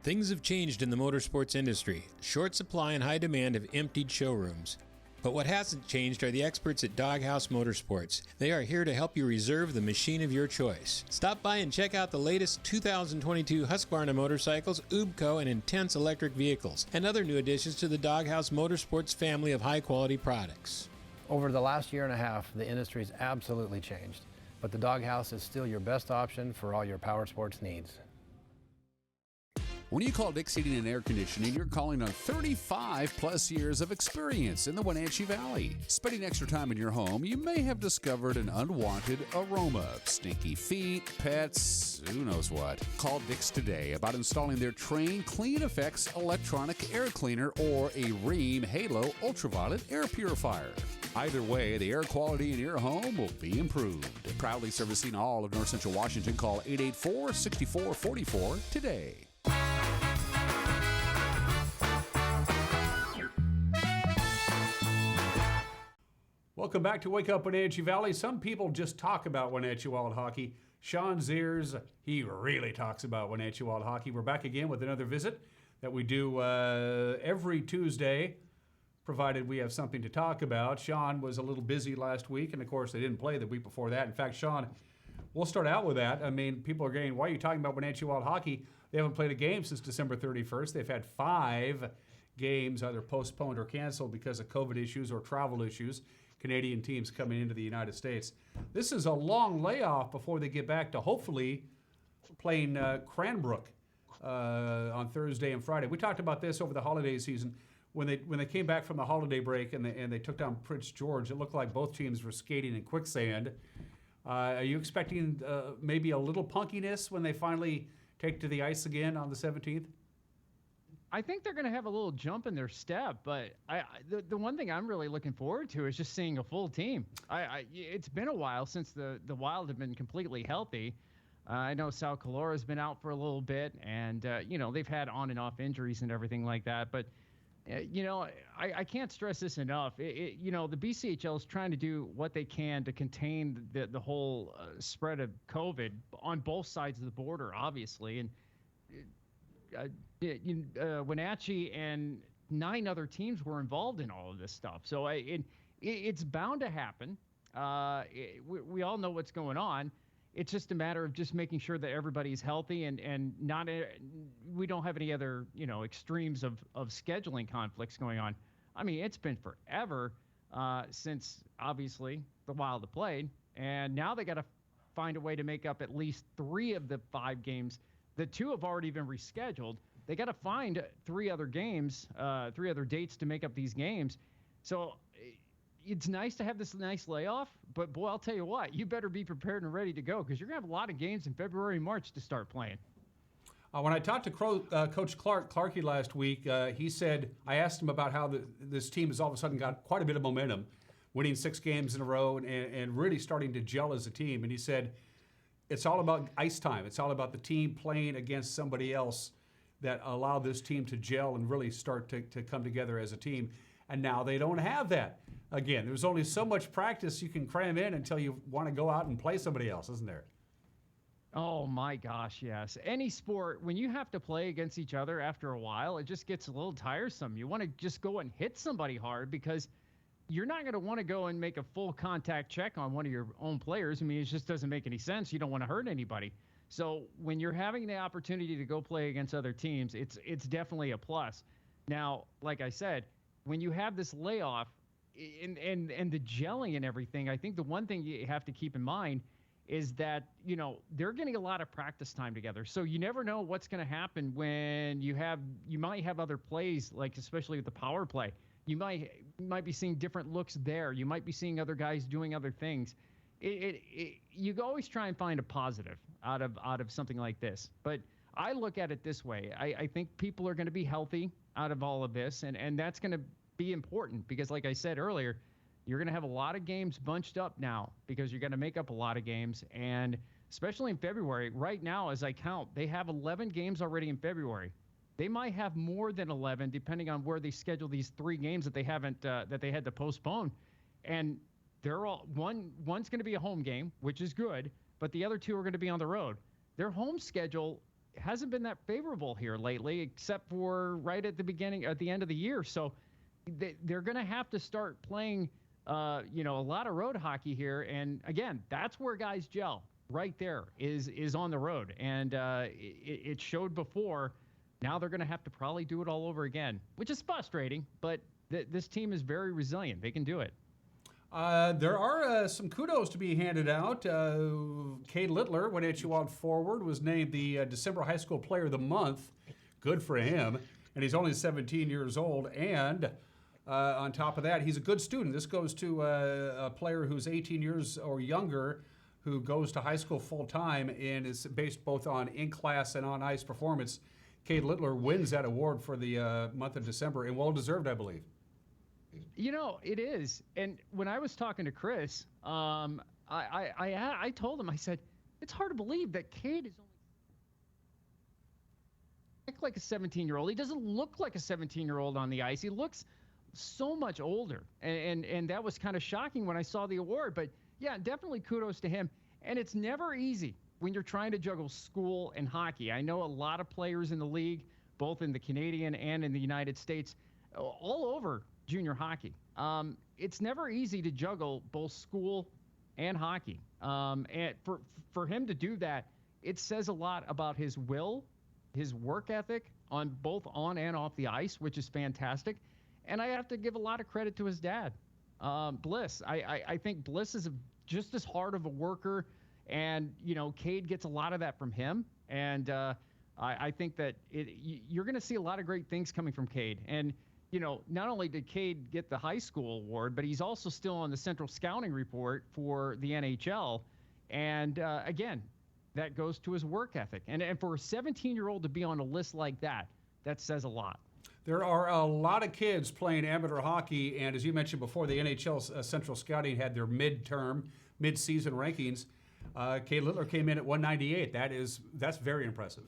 Things have changed in the motorsports industry. Short supply and high demand have emptied showrooms. But what hasn't changed are the experts at Doghouse Motorsports. They are here to help you reserve the machine of your choice. Stop by and check out the latest 2022 Husqvarna motorcycles, UBCO, and Intense electric vehicles, and other new additions to the Doghouse Motorsports family of high-quality products. Over the last year and a half, the industry's absolutely changed, but the Doghouse is still your best option for all your power sports needs. When you call Dick's Heating and Air Conditioning, you're calling on 35 plus years of experience in the Wenatchee Valley. Spending extra time in your home, you may have discovered an unwanted aroma. Stinky feet, pets, who knows what. Call Dick's today about installing their Train Clean Effects electronic air cleaner or a Rheem Halo ultraviolet air purifier. Either way, the air quality in your home will be improved. Proudly servicing all of North Central Washington, call 884-6444 today. Welcome back to Wake Up Wenatchee Valley. Some people just talk about Wenatchee Wild Hockey. Sean Zears, he really talks about Wenatchee Wild Hockey. We're back again with another visit that we do every Tuesday, provided we have something to talk about. Sean was a little busy last week, and of course they didn't play the week before that. In fact, Sean, we'll start out with that. I mean, people are going, why are you talking about Wenatchee Wild Hockey? They haven't played a game since December 31st. They've had 5 games either postponed or canceled because of COVID issues or travel issues. Canadian teams coming into the United States. This is a long layoff before they get back to hopefully playing Cranbrook on Thursday and Friday. We talked about this over the holiday season. When they came back from the holiday break and they took down Prince George, it looked like both teams were skating in quicksand. Are you expecting maybe a little punkiness when they finally take to the ice again on the 17th? I think they're going to have a little jump in their step, but the one thing I'm really looking forward to is just seeing a full team. It's been a while since the Wild have been completely healthy. I know Sal Calora's been out for a little bit, and they've had on and off injuries and everything like that. But I can't stress this enough. The BCHL is trying to do what they can to contain the whole spread of COVID on both sides of the border, obviously, and. Wenatchee and 9 other teams were involved in all of this stuff. So it's bound to happen. We all know what's going on. It's just a matter of just making sure that everybody's healthy and not we don't have any other extremes of scheduling conflicts going on. I mean, it's been forever since obviously the Wild have played, and now they got to find a way to make up at least 3 of the 5 games. The 2 have already been rescheduled. They got to find 3 other games, 3 other dates to make up these games. So it's nice to have this nice layoff, but boy, I'll tell you what, you better be prepared and ready to go because you're going to have a lot of games in February and March to start playing. When I talked to Coach Clarkey last week, he said, I asked him about how this team has all of a sudden got quite a bit of momentum, winning 6 games in a row and really starting to gel as a team. And he said, it's all about ice time. It's all about the team playing against somebody else that allowed this team to gel and really start to come together as a team. And now they don't have that. Again, there's only so much practice you can cram in until you want to go out and play somebody else, isn't there? Oh, my gosh, yes. Any sport, when you have to play against each other after a while, it just gets a little tiresome. You want to just go and hit somebody hard because you're not going to want to go and make a full contact check on one of your own players. I mean, it just doesn't make any sense. You don't want to hurt anybody. So when you're having the opportunity to go play against other teams, it's definitely a plus. Now, like I said, when you have this layoff and the gelling and everything, I think the one thing you have to keep in mind is that, they're getting a lot of practice time together. So you never know what's going to happen when you might have other plays, like especially with the power play. You might be seeing different looks there. You might be seeing other guys doing other things. You always try and find a positive out of something like this. But I look at it this way. I think people are going to be healthy out of all of this, and that's going to be important because, like I said earlier, you're going to have a lot of games bunched up now because you're going to make up a lot of games, and especially in February. Right now, as I count, they have 11 games already in February. They might have more than 11, depending on where they schedule these 3 games that they haven't that they had to postpone. And they're all one's going to be a home game, which is good, but the other 2 are going to be on the road. Their home schedule hasn't been that favorable here lately, except for right at the end of the year. So they're going to have to start playing, a lot of road hockey here. And again, that's where guys gel. Right there is on the road, and it showed before. Now they're going to have to probably do it all over again, which is frustrating, but this team is very resilient. They can do it. There are some kudos to be handed out. Cade Littler, Wenatchee Wild forward, was named the December High School Player of the Month. Good for him. And he's only 17 years old. And on top of that, he's a good student. This goes to a player who's 18 years or younger who goes to high school full-time and is based both on in-class and on-ice performance. Cade Littler wins that award for the month of December, and well-deserved, I believe. It is. And when I was talking to Chris, I told him, I said, it's hard to believe that Cade is only like a 17-year-old. He doesn't look like a 17-year-old on the ice. He looks so much older. And that was kind of shocking when I saw the award. But, yeah, definitely kudos to him. And it's never easy when you're trying to juggle school and hockey. I know a lot of players in the league, both in the Canadian and in the United States, all over, junior hockey. It's never easy to juggle both school and hockey. And for him to do that, it says a lot about his will, his work ethic on both on and off the ice, which is fantastic. And I have to give a lot of credit to his dad, Bliss. I think Bliss is just as hard of a worker, and Cade gets a lot of that from him. And I think that you're going to see a lot of great things coming from Cade. And not only did Cade get the high school award, but he's also still on the Central Scouting Report for the NHL. And again, that goes to his work ethic. And for a 17-year-old to be on a list like that says a lot. There are a lot of kids playing amateur hockey, and as you mentioned before, the NHL Central Scouting had their mid-season rankings. Cade Littler came in at 198. That's very impressive.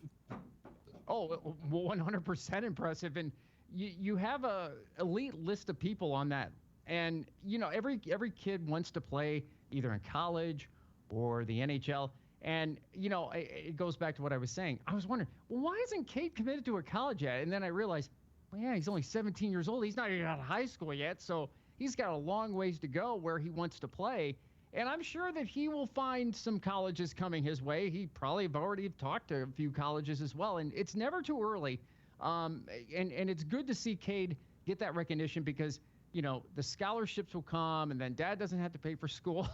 Oh, 100% impressive. And you have a elite list of people on that. And, every kid wants to play either in college or the NHL. And, it goes back to what I was saying. I was wondering, well, why isn't Cade committed to a college yet? And then I realized, well, yeah, he's only 17 years old. He's not even out of high school yet. So he's got a long ways to go where he wants to play. And I'm sure that he will find some colleges coming his way. He probably have already talked to a few colleges as well. And it's never too early. And it's good to see Cade get that recognition because, the scholarships will come and then dad doesn't have to pay for school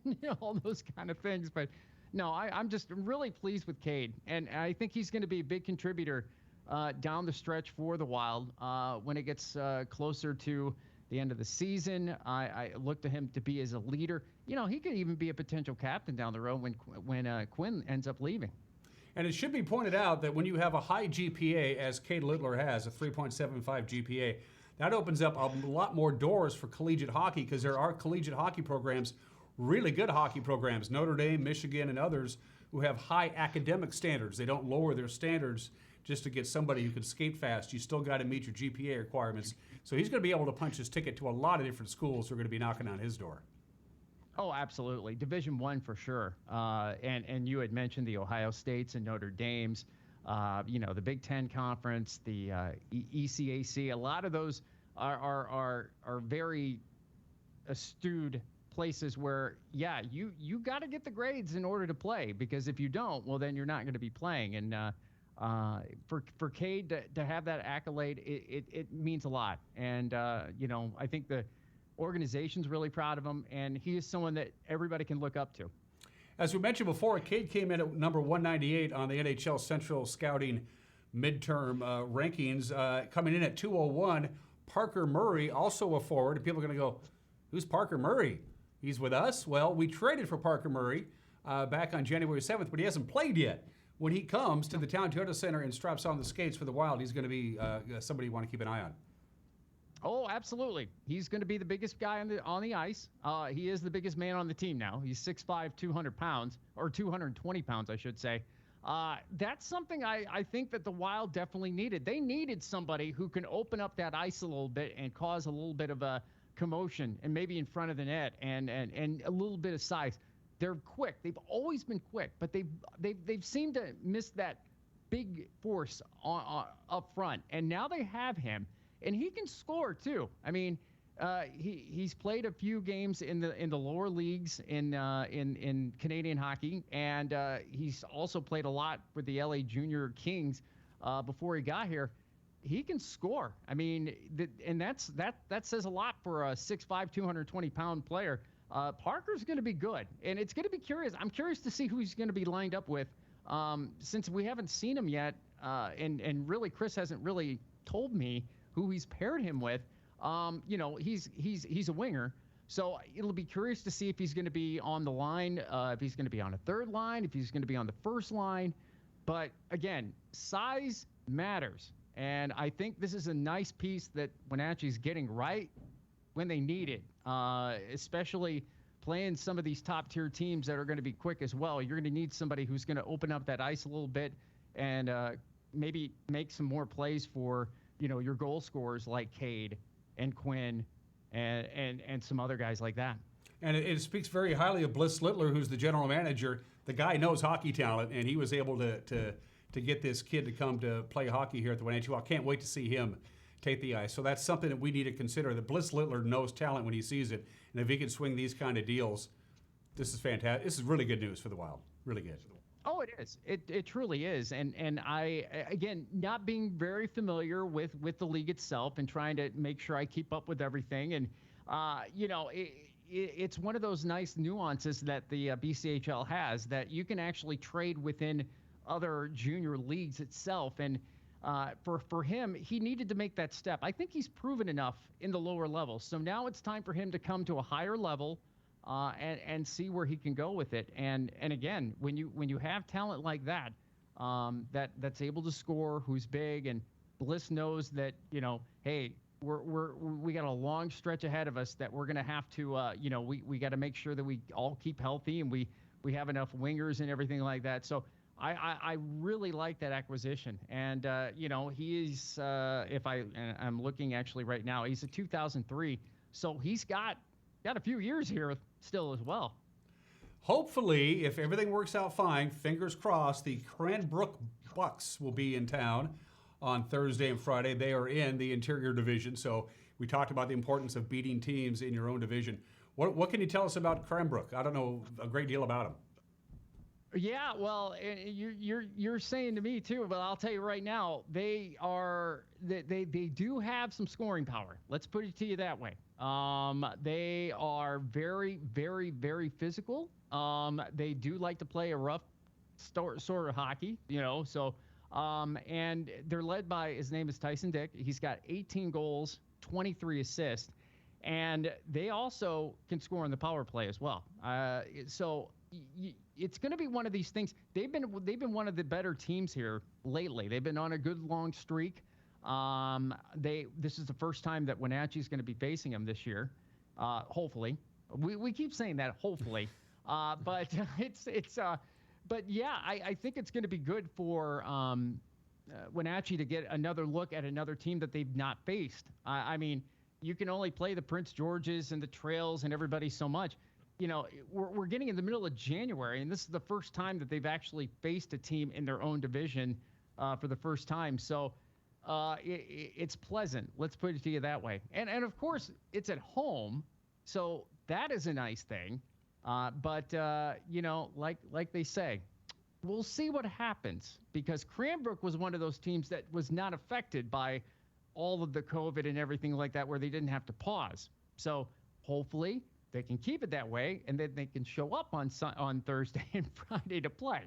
and all those kind of things. But no, I'm just really pleased with Cade. And I think he's going to be a big contributor down the stretch for the Wild when it gets closer to the end of the season. I look to him to be as a leader. He could even be a potential captain down the road when Quinn ends up leaving. And it should be pointed out that when you have a high GPA, as Cade Littler has, a 3.75 GPA, that opens up a lot more doors for collegiate hockey because there are collegiate hockey programs, really good hockey programs, Notre Dame, Michigan, and others, who have high academic standards. They don't lower their standards just to get somebody who can skate fast. You still got to meet your GPA requirements. So he's going to be able to punch his ticket to a lot of different schools who are going to be knocking on his door. Oh, absolutely. Division I for sure. And you had mentioned the Ohio States and Notre Dames, the Big Ten Conference, the ECAC. A lot of those are very astute places where, you got to get the grades in order to play, because if you don't, well, then you're not going to be playing. And for Cade to have that accolade, it means a lot. And, I think the organization's really proud of him, and he is someone that everybody can look up to. As we mentioned before, Cade came in at number 198 on the NHL Central Scouting midterm rankings, coming in at 201. Parker Murray, also a forward. And people are going to go, who's Parker Murray? He's with us? Well, we traded for Parker Murray back on January 7th, but he hasn't played yet. When he comes to the Town Toyota Center and straps on the skates for the Wild, he's going to be somebody you want to keep an eye on. Oh, absolutely. He's going to be the biggest guy on the ice. He is the biggest man on the team now. He's 6'5", 200 pounds, or 220 pounds, I should say. That's something I think that the Wild definitely needed. They needed somebody who can open up that ice a little bit and cause a little bit of a commotion, and maybe in front of the net, and a little bit of size. They're quick. They've always been quick, but they've seemed to miss that big force up front. And now they have him. And he can score too. I mean, he's played a few games in the lower leagues in Canadian hockey, and he's also played a lot with the LA Junior Kings before he got here. He can score. I mean, that says a lot for a 6'5", 220-pound player. Parker's going to be good, and it's going to be curious. I'm curious to see who he's going to be lined up with, since we haven't seen him yet, and really Chris hasn't really told me who he's paired him with. He's a winger, so it'll be curious to see if he's going to be on the line, if he's going to be on a third line, if he's going to be on the first line. But again, size matters, and I think this is a nice piece that Wenatchee's getting right when they need it, especially playing some of these top-tier teams that are going to be quick as well. You're going to need somebody who's going to open up that ice a little bit and maybe make some more plays for your goal scorers like Cade and Quinn and some other guys like that. And it speaks very highly of Bliss Littler, who's the general manager. The guy knows hockey talent, and he was able to get this kid to come to play hockey here at the Wenatchee Wild. Can't wait to see him take the ice. So that's something that we need to consider. That Bliss Littler knows talent when he sees it, and if he can swing these kind of deals, this is fantastic. This is really good news for the Wild. Really good. Oh, it is. It truly is. And I, again, not being very familiar with the league itself and trying to make sure I keep up with everything. And, it's one of those nice nuances that the BCHL has, that you can actually trade within other junior leagues itself. And for him, he needed to make that step. I think he's proven enough in the lower levels. So now it's time for him to come to a higher level and see where he can go with it. And again, when you have talent like that, that's able to score, who's big, and Bliss knows that, hey, we got a long stretch ahead of us that we're going to have to, we got to make sure that we all keep healthy and we have enough wingers and everything like that. So I really like that acquisition. And, he's, I'm looking actually right now, he's a 2003. So he's got a few years here still as well. Hopefully, if everything works out fine, fingers crossed, the Cranbrook Bucks will be in town on Thursday and Friday. They are in the interior division, so we talked about the importance of beating teams in your own division. What can you tell us about Cranbrook? I don't know a great deal about them. Yeah, well, you're saying to me too, but I'll tell you right now, they do have some scoring power. Let's put it to you that way. They are very, very, very physical. They do like to play a rough sort of hockey, so. And they're led by, his name is Tyson Dick. He's got 18 goals, 23 assists, and they also can score on the power play as well. So it's going to be one of these things. They've been one of the better teams here lately. They've been on a good long streak. This is the first time that Wenatchee is going to be facing them this year. Hopefully, we keep saying that hopefully, but But yeah, I think it's going to be good for Wenatchee to get another look at another team that they've not faced. I mean, you can only play the Prince Georges and the Trails and everybody so much. We're getting in the middle of January, and this is the first time that they've actually faced a team in their own division for the first time. So it's pleasant. Let's put it to you that way. And of course, it's at home, so that is a nice thing. But like they say, we'll see what happens, because Cranbrook was one of those teams that was not affected by all of the COVID and everything like that, where they didn't have to pause. So hopefully they can keep it that way, and then they can show up on Thursday and Friday to play.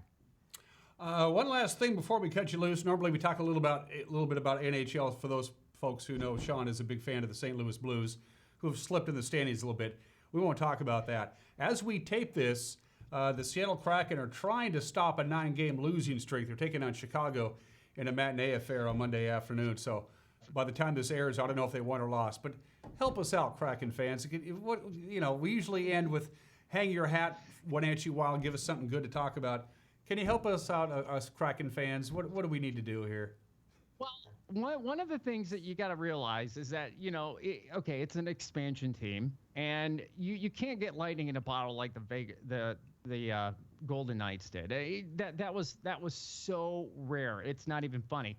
One last thing before we cut you loose. Normally we talk a little bit about NHL. For those folks who know, Sean is a big fan of the St. Louis Blues, who have slipped in the standings a little bit. We won't talk about that. As we tape this, the Seattle Kraken are trying to stop a 9-game losing streak. They're taking on Chicago in a matinee affair on Monday afternoon. So by the time this airs, I don't know if they won or lost. But help us out, Kraken fans. We usually end with hang your hat, Wenatchee Wild, give us something good to talk about. Can you help us out, us Kraken fans? What do we need to do here? Well, one of the things that you got to realize is that, it's an expansion team, and you can't get lightning in a bottle like the Golden Knights did. That was so rare. It's not even funny.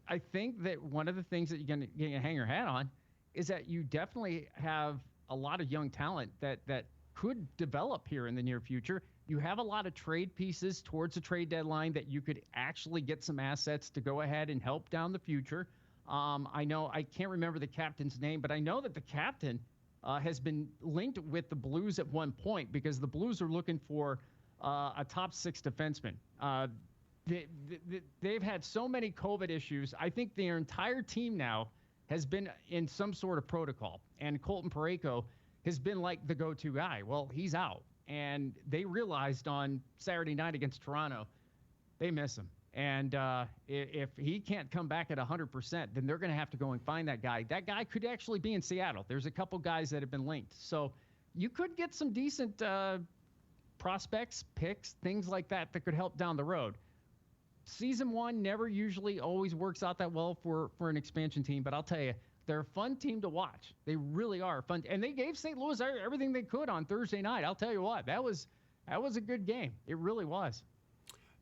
I think that one of the things that you're gonna hang your hat on is that you definitely have a lot of young talent that could develop here in the near future. You have a lot of trade pieces towards the trade deadline that you could actually get some assets to go ahead and help down the future. I know I can't remember the captain's name, but I know that the captain has been linked with the Blues at one point, because the Blues are looking for a top 6 defenseman. They've had so many COVID issues. I think their entire team now has been in some sort of protocol, and Colton Parayko has been like the go-to guy. Well, he's out. And they realized on Saturday night against Toronto, they miss him. And if he can't come back at 100%, then they're going to have to go and find that guy. That guy could actually be in Seattle. There's a couple guys that have been linked. So you could get some decent prospects, picks, things like that could help down the road. Season 1 never usually always works out that well for an expansion team, but I'll tell you, they're a fun team to watch. They really are fun. And they gave St. Louis everything they could on Thursday night. I'll tell you what, that was a good game. It really was.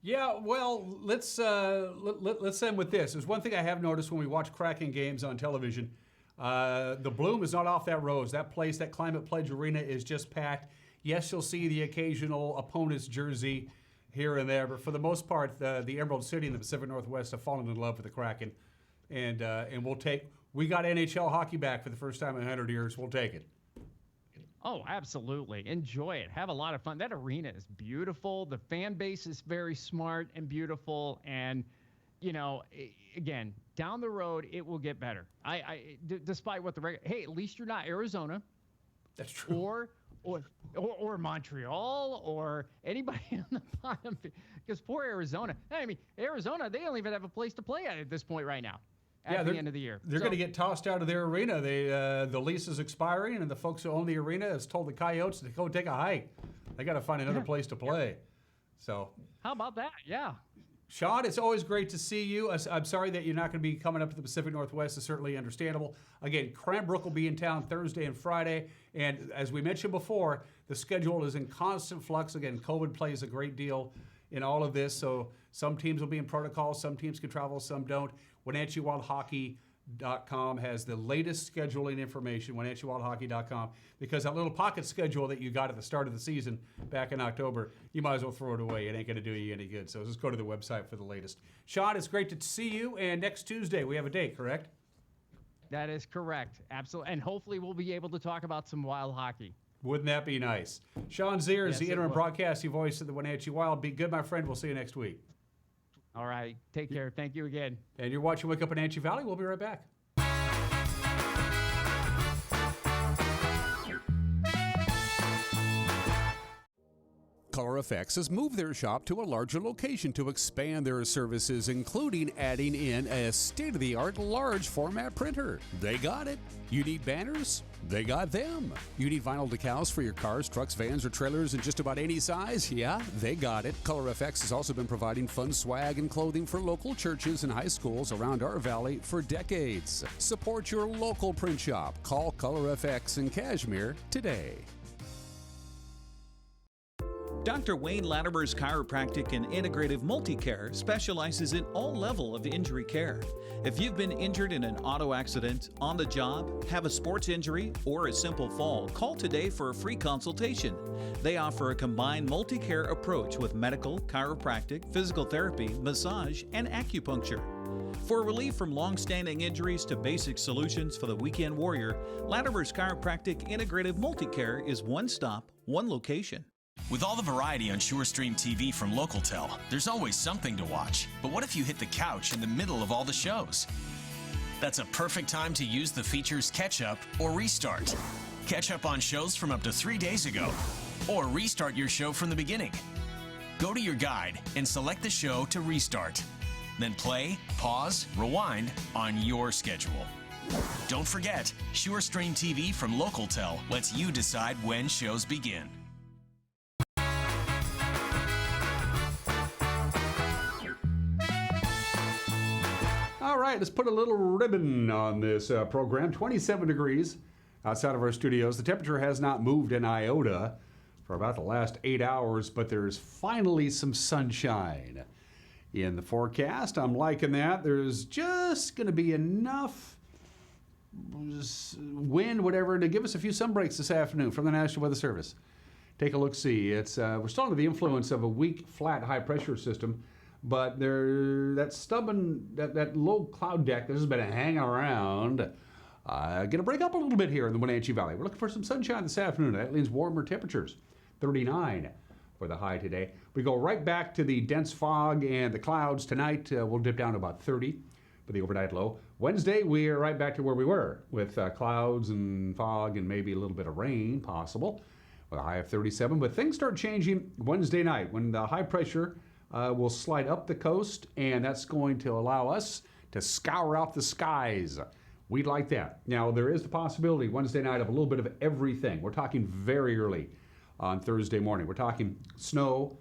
Yeah, well, let's end with this. There's one thing I have noticed when we watch Kraken games on television. The bloom is not off that rose. That place, that Climate Pledge Arena, is just packed. Yes, you'll see the occasional opponent's jersey here and there, but for the most part, the Emerald City and the Pacific Northwest have fallen in love with the Kraken, and we got NHL hockey back for the first time in 100 years. We'll take it. Oh, absolutely. Enjoy it. Have a lot of fun. That arena is beautiful. The fan base is very smart and beautiful. And, again, down the road, it will get better. Despite what hey, at least you're not Arizona. That's true. Or Montreal or anybody in the bottom. Because poor Arizona. I mean, Arizona, they don't even have a place to play at this point right now. At the end of the year. They're going to get tossed out of their arena. The lease is expiring, and the folks who own the arena has told the Coyotes to go take a hike. They got to find another place to play. So how about that? Yeah. Sean, it's always great to see you. I'm sorry that you're not going to be coming up to the Pacific Northwest. It's certainly understandable. Again, Cranbrook will be in town Thursday and Friday. And as we mentioned before, the schedule is in constant flux. Again, COVID plays a great deal in all of this. So some teams will be in protocol. Some teams can travel, some don't. WenatcheeWildHockey.com has the latest scheduling information, WenatcheeWildHockey.com, because that little pocket schedule that you got at the start of the season back in October, you might as well throw it away. It ain't going to do you any good. So just go to the website for the latest. Sean, it's great to see you. And next Tuesday, we have a date, correct? That is correct. Absolutely. And hopefully we'll be able to talk about some wild hockey. Wouldn't that be nice? Sean Zears, the interim broadcasting voice of the Wenatchee Wild. Be good, my friend. We'll see you next week. All right. Take care. Thank you again. And you're watching Wake Up Wenatchee Valley. We'll be right back. ColorFX has moved their shop to a larger location to expand their services, including adding in a state-of-the-art large format printer. They got it. You need banners? They got them. You need vinyl decals for your cars, trucks, vans, or trailers in just about any size? Yeah, they got it. ColorFX has also been providing fun swag and clothing for local churches and high schools around our valley for decades. Support your local print shop. Call ColorFX in Cashmere today. Dr. Wayne Latimer's Chiropractic and Integrative Multicare specializes in all level of injury care. If you've been injured in an auto accident, on the job, have a sports injury, or a simple fall, call today for a free consultation. They offer a combined multi-care approach with medical, chiropractic, physical therapy, massage, and acupuncture. For relief from long-standing injuries to basic solutions for the weekend warrior, Latimer's Chiropractic Integrative Multicare is one stop, one location. With all the variety on SureStream TV from LocalTel, there's always something to watch. But what if you hit the couch in the middle of all the shows? That's a perfect time to use the features Catch Up or Restart. Catch up on shows from up to 3 days ago, or restart your show from the beginning. Go to your guide and select the show to restart. Then play, pause, rewind on your schedule. Don't forget, SureStream TV from LocalTel lets you decide when shows begin. All right, let's put a little ribbon on this program. 27 degrees outside of our studios. The temperature has not moved an iota for about the last 8 hours, but there's finally some sunshine in the forecast. I'm liking that. There's just going to be enough wind, whatever, to give us a few sun breaks this afternoon from the National Weather Service. Take a look-see. It's we're still under the influence of a weak, flat, high-pressure system. But that low cloud deck that has been hanging around, going to break up a little bit here in the Wenatchee Valley. We're looking for some sunshine this afternoon. That means warmer temperatures, 39 for the high today. We go right back to the dense fog and the clouds tonight. We'll dip down to about 30 for the overnight low. Wednesday, we are right back to where we were with clouds and fog and maybe a little bit of rain possible with a high of 37. But things start changing Wednesday night when the high pressure will slide up the coast, and that's going to allow us to scour out the skies. We'd like that. Now, there is the possibility Wednesday night of a little bit of everything. We're talking very early on Thursday morning. We're talking snow,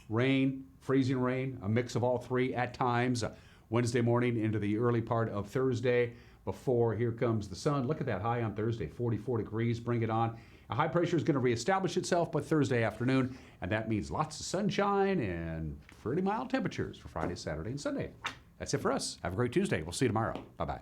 rain, freezing rain, a mix of all three at times. Wednesday morning into the early part of Thursday before here comes the sun. Look at that high on Thursday, 44 degrees. Bring it on. A high pressure is going to reestablish itself by Thursday afternoon, and that means lots of sunshine and pretty mild temperatures for Friday, Saturday, and Sunday. That's it for us. Have a great Tuesday. We'll see you tomorrow. Bye-bye.